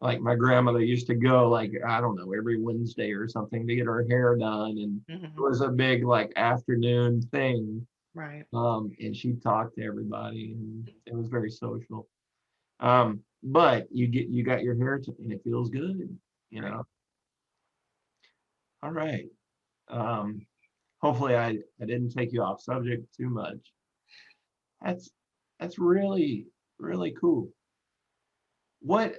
Like my grandmother used to go, like, I don't know, every Wednesday or something to get her hair done. And it Mhm. was a big like afternoon thing. Right. And she talked to everybody and it was very social. But you got your hair and it feels good, you Right. know. All right. Um, hopefully I didn't take you off subject too much. That's that's really, really cool. What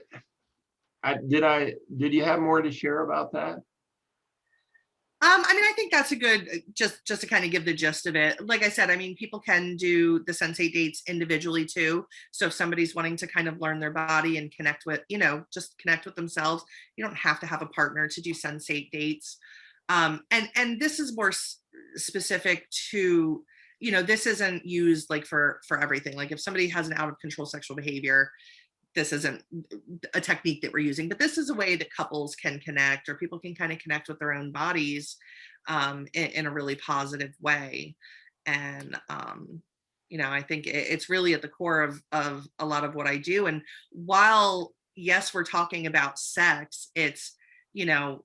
did you have more to share about that? I mean, I think that's a good just to kind of give the gist of it. Like I said, I mean, people can do the sensate dates individually too. So if somebody's wanting to kind of learn their body and connect with, just connect with themselves, you don't have to have a partner to do sensate dates. And this is more specific to, this isn't used like for everything. Like if somebody has an out of control sexual behavior, this isn't a technique that we're using, but this is a way that couples can connect, or people can kind of connect with their own bodies in a really positive way. And I think it's really at the core of a lot of what I do. And while yes, we're talking about sex, it's a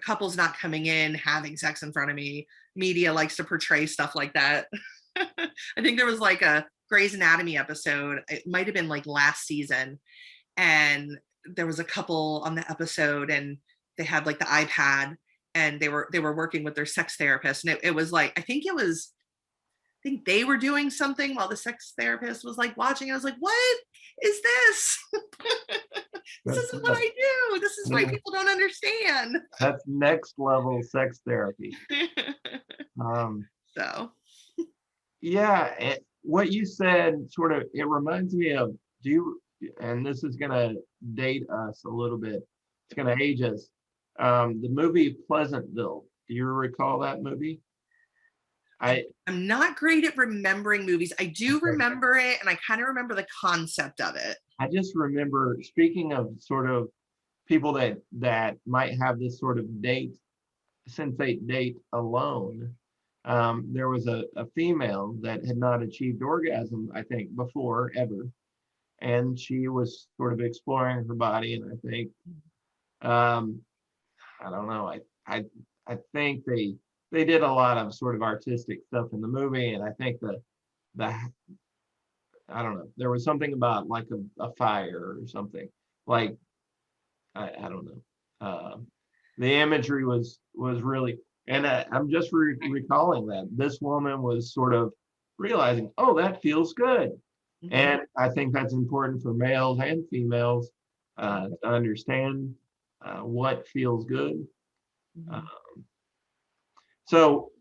couple's not coming in having sex in front of me. Media likes to portray stuff like that. I think there was like a Grey's Anatomy episode. It might have been like last season, and there was a couple on the episode, and they had like the iPad, and they were working with their sex therapist, and it was like I think they were doing something while the sex therapist was like watching. I was like, what is this? This That's isn't what I do. This is why people don't understand. that's next level sex therapy. Um, So yeah, what you said sort of it reminds me of do you and this is gonna date us a little bit. It's gonna age us. The movie Pleasantville. Do you recall that movie? I I'm not great at remembering movies. I do remember it, and I kind of remember the concept of it. I just remember speaking of sort of people that might have this sort of sensate date alone. There was a female that had not achieved orgasm, I think, before ever, and she was sort of exploring her body. And I think, um, I don't know, I think they did a lot of sort of artistic stuff in the movie, and I think the I don't know, there was something about like a fire or something like I don't know. The imagery was really, and I'm just recalling that this woman was sort of realizing, oh, that feels good, Mhm. and I think that's important for males and females to understand what feels good. Uh, Mhm. so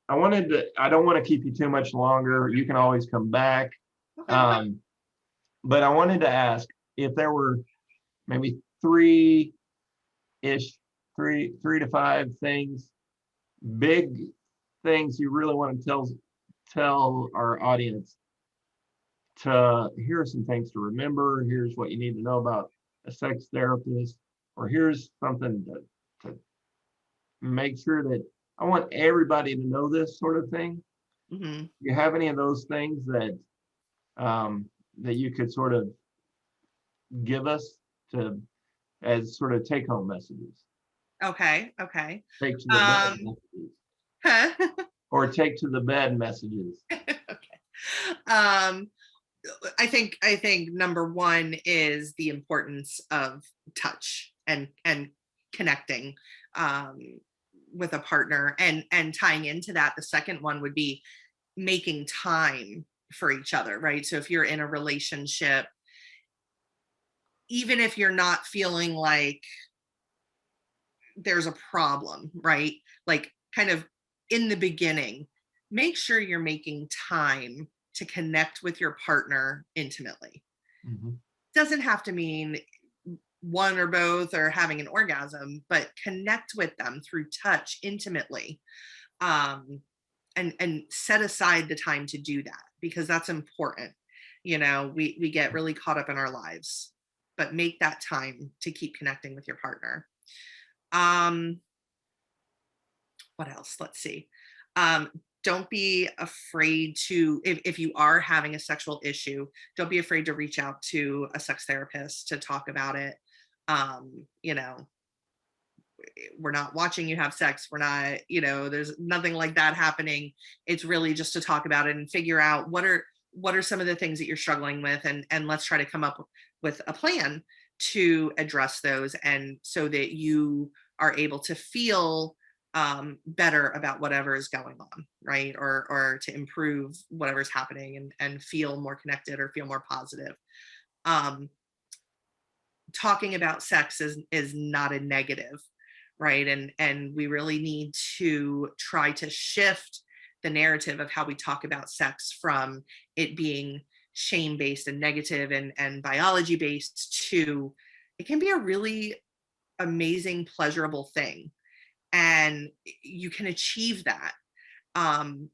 I don't want to keep you too much longer. You can always come back, Okay. um, but I wanted to ask if there were maybe ish, three to five things, big things you really want to tell our audience to here are some things to remember. Here's what you need to know about a sex therapist, or here's something to make sure that I want everybody to know this sort of thing. Mhm. You have any of those things that you could sort of give us to as sort of take home messages, Okay. Okay. take to the bed Um, messages, okay. or take to the bed messages. Um, I think number one is the importance of touch and connecting um, with a partner, and tying into that, the second one would be making time for each other, right? So if you're in a relationship, even if you're not feeling like there's a problem, right? Like kind of in the beginning, make sure you're making time to connect with your partner intimately. Mhm. Doesn't have to mean one or both or having an orgasm, but connect with them through touch intimately. Um, and set aside the time to do that, because that's important. We get really caught up in our lives, but make that time to keep connecting with your partner. Um, what else? Let's see. Um, don't be afraid to, if you are having a sexual issue, don't be afraid to reach out to a sex therapist to talk about it. You know, we're not watching you have sex. We're not, there's nothing like that happening. It's really just to talk about it and figure out what are some of the things that you're struggling with, and let's try to come up with a plan to address those, and so that you are able to feel better about whatever is going on, right? Or to improve whatever's happening, and feel more connected or feel more positive. Um, Talking about sex is not a negative, right? And we really need to try to shift the narrative of how we talk about sex from it being shame based and negative and biology based to it can be a really amazing pleasurable thing, and you can achieve that. um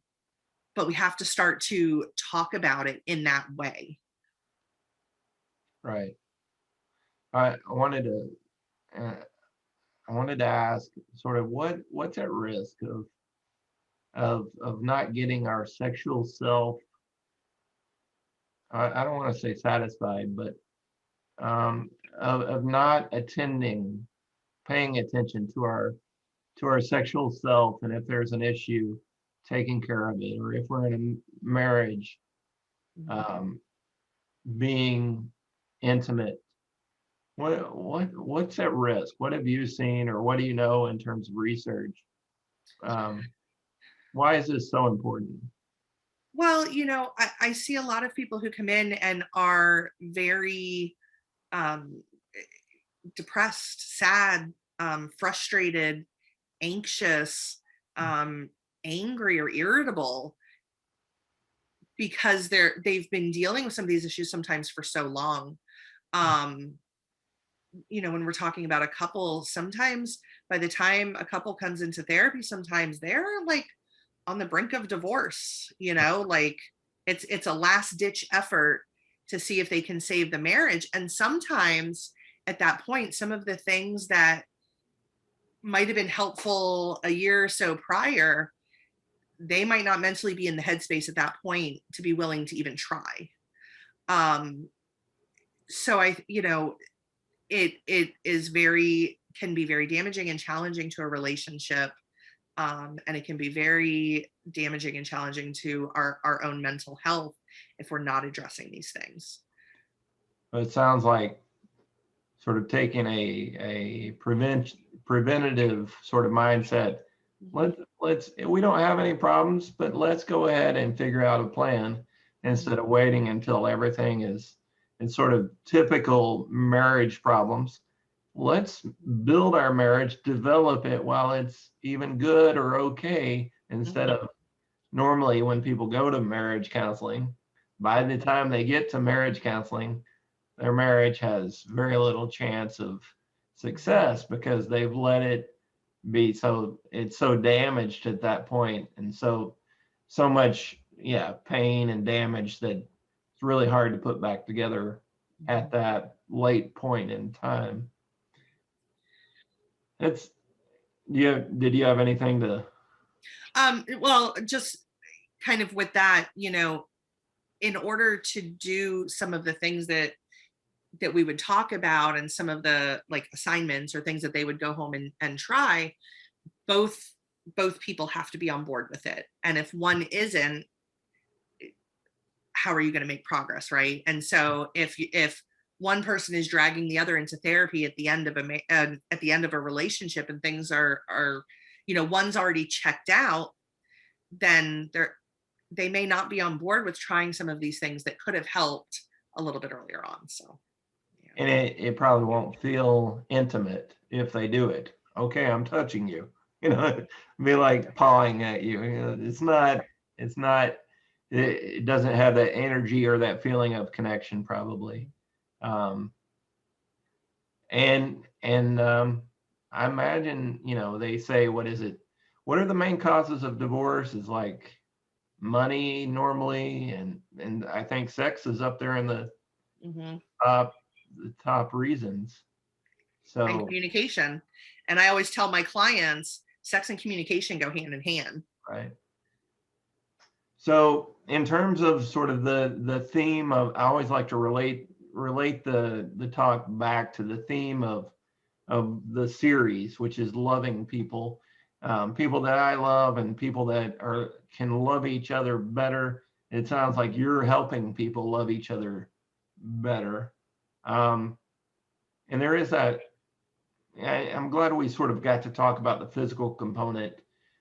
but we have to start to talk about it in that way. Right. I wanted to uh, I wanted to ask sort of what's at risk of not getting our sexual self. I don't want to say satisfied, but of not attending, paying attention to our sexual self, and if there's an issue, taking care of it, or if we're in a marriage, Mhm. um, being intimate. What's at risk? What have you seen, or what do you know in terms of research? Um, why is this so important? Well, I see a lot of people who come in and are very um, depressed, sad, frustrated, anxious, um, angry, or irritable because they've been dealing with some of these issues sometimes for so long. Um, when we're talking about a couple, sometimes by the time a couple comes into therapy, sometimes they're like on the brink of divorce, like it's a last ditch effort to see if they can save the marriage. And sometimes at that point, some of the things that might have been helpful a year or so prior, they might not mentally be in the headspace at that point to be willing to even try. um so it is very can be very damaging and challenging to a relationship. And it can be very damaging and challenging to our own mental health if we're not addressing these things. But it sounds like sort of taking a preventative sort of mindset. Mhm. Let's we don't have any problems, but let's go ahead and figure out a plan instead of waiting until everything is in sort of typical marriage problems. Let's build our marriage, develop it while it's even good or okay, instead Mhm. of normally when people go to marriage counseling, by the time they get to marriage counseling, their marriage has very little chance of success because they've let it be it's so damaged at that point, and so much, yeah, pain and damage that it's really hard to put back together at Mhm. that late point in time. It's did you have anything to? Well, just kind of with that, in order to do some of the things that we would talk about, and some of the like assignments or things that they would go home and try, both both people have to be on board with it. And if one isn't, how are you going to make progress, right? And so if one person is dragging the other into therapy at the end of at the end of a relationship, and things are one's already checked out, then they may not be on board with trying some of these things that could have helped a little bit earlier on. So yeah. And it probably won't feel intimate if they do it. Okay, I'm touching you. Be like pawing at you. It's not, it doesn't have that energy or that feeling of connection probably. Um, and I imagine, they say, what is it? What are the main causes of divorce? Is like money normally, and I think sex is up there in Hmm. top the top reasons. And So, communication. And I always tell my clients, sex and communication go hand in hand. right. So in terms of sort of the theme of, I always like to relate the talk back to the theme of the series, which is loving people, people that I love and people that can love each other better. It sounds like you're helping people love each other better. And there is that, I'm glad we sort of got to talk about the physical component.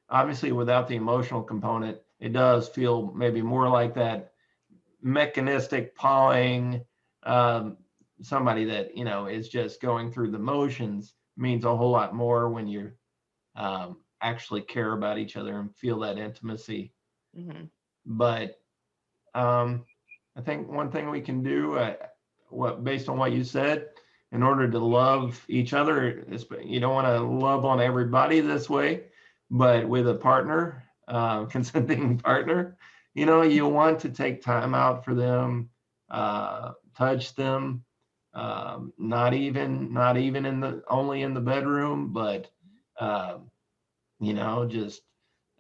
Obviously, without the emotional component, it does feel maybe more like that mechanistic pawing. Somebody that, is just going through the motions means a whole lot more when you actually care about each other and feel that intimacy. Mm-hmm. But I think one thing we can do, based on what you said, in order to love each other, you don't want to love on everybody this way, but with a partner, consenting partner, you want to take time out for them, touch them, not even only in the bedroom, but just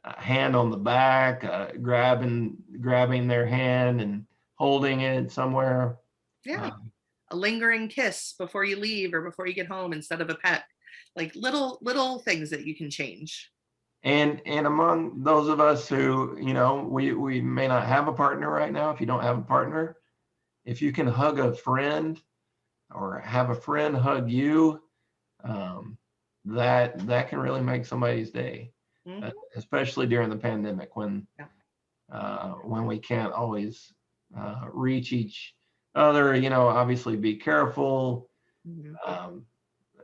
a hand on the back, grabbing their hand and holding it somewhere. Yeah. A lingering kiss before you leave or before you get home instead of a pet. Like little things that you can change. And among those of us who, we may not have a partner right now, if you don't have a partner, if you can hug a friend or have a friend hug you, that can really make somebody's day, Mm-hmm. especially during the pandemic when we can't always reach each other. Obviously be careful. Mm-hmm.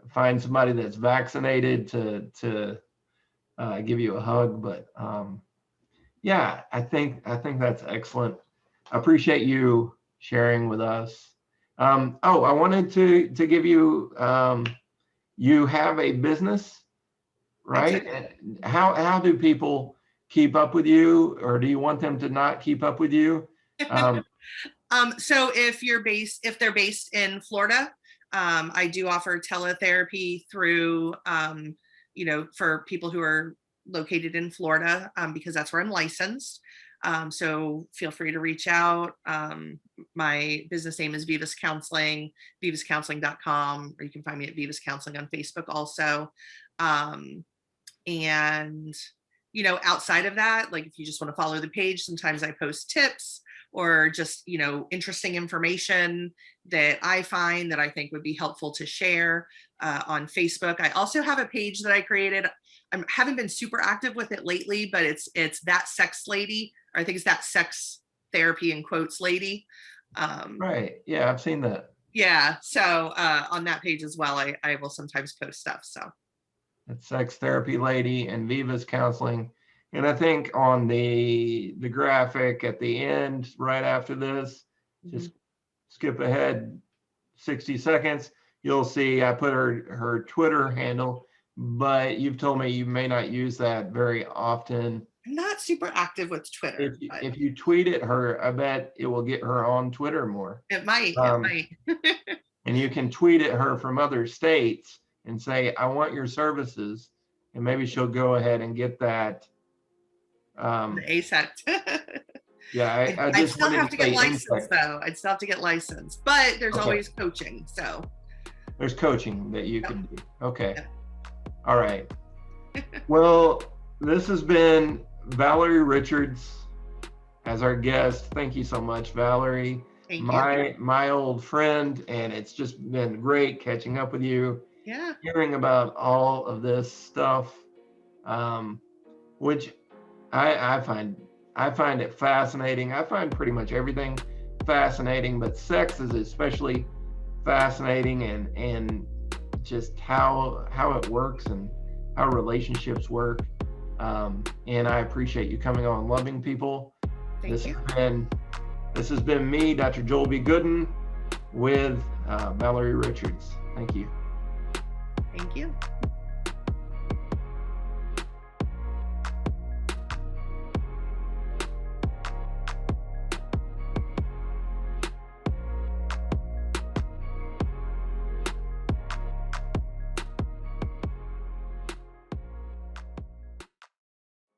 Find somebody that's vaccinated to give you a hug. But yeah, I think that's excellent. I appreciate you sharing with us. I wanted to give you, you have a business, right? How do people keep up with you, or do you want them to not keep up with you? So if they're based in Florida, I do offer teletherapy through, for people who are located in Florida, because that's where I'm licensed. So feel free to reach out. My business name is Vivas Counseling, vivascounseling.com, or you can find me at Vivas Counseling on Facebook also. And, outside of that, like if you just want to follow the page, sometimes I post tips or just, interesting information that I find that I think would be helpful to share on Facebook. I also have a page that I created. I haven't been super active with it lately, but it's That Sex Lady, or I think it's That Sex Therapy in quotes Lady. Right. Yeah, I've seen that. Yeah. So on that page as well, I will sometimes post stuff. So It's Sex Therapy Lady and Vivas Counseling. And I think on the graphic at the end, right after this, just skip ahead 60 seconds, you'll see I put her Twitter handle, but you've told me you may not use that very often. I'm not super active with Twitter. If you tweet at her, I bet it will get her on Twitter more. It might. And you can tweet at her from other states and say, I want your services. And maybe she'll go ahead and get that. The ASEC. Yeah, I just still have to get licensed insect. though. I'd still have to get licensed, but there's always coaching. So there's coaching that you can do. Okay. Yep. All right. Well, this has been Valerie Richards as our guest. Thank you so much, Valerie. Thank you. My old friend, and it's just been great catching up with you. Yeah. Hearing about all of this stuff, which I find it fascinating. I find pretty much everything fascinating, but sex is especially fascinating, and just how it works and how relationships work. And I appreciate you coming on Loving People. Thank you. This has been me, Dr. Joel B. Goodin, with Valerie Richards. Thank you. Thank you.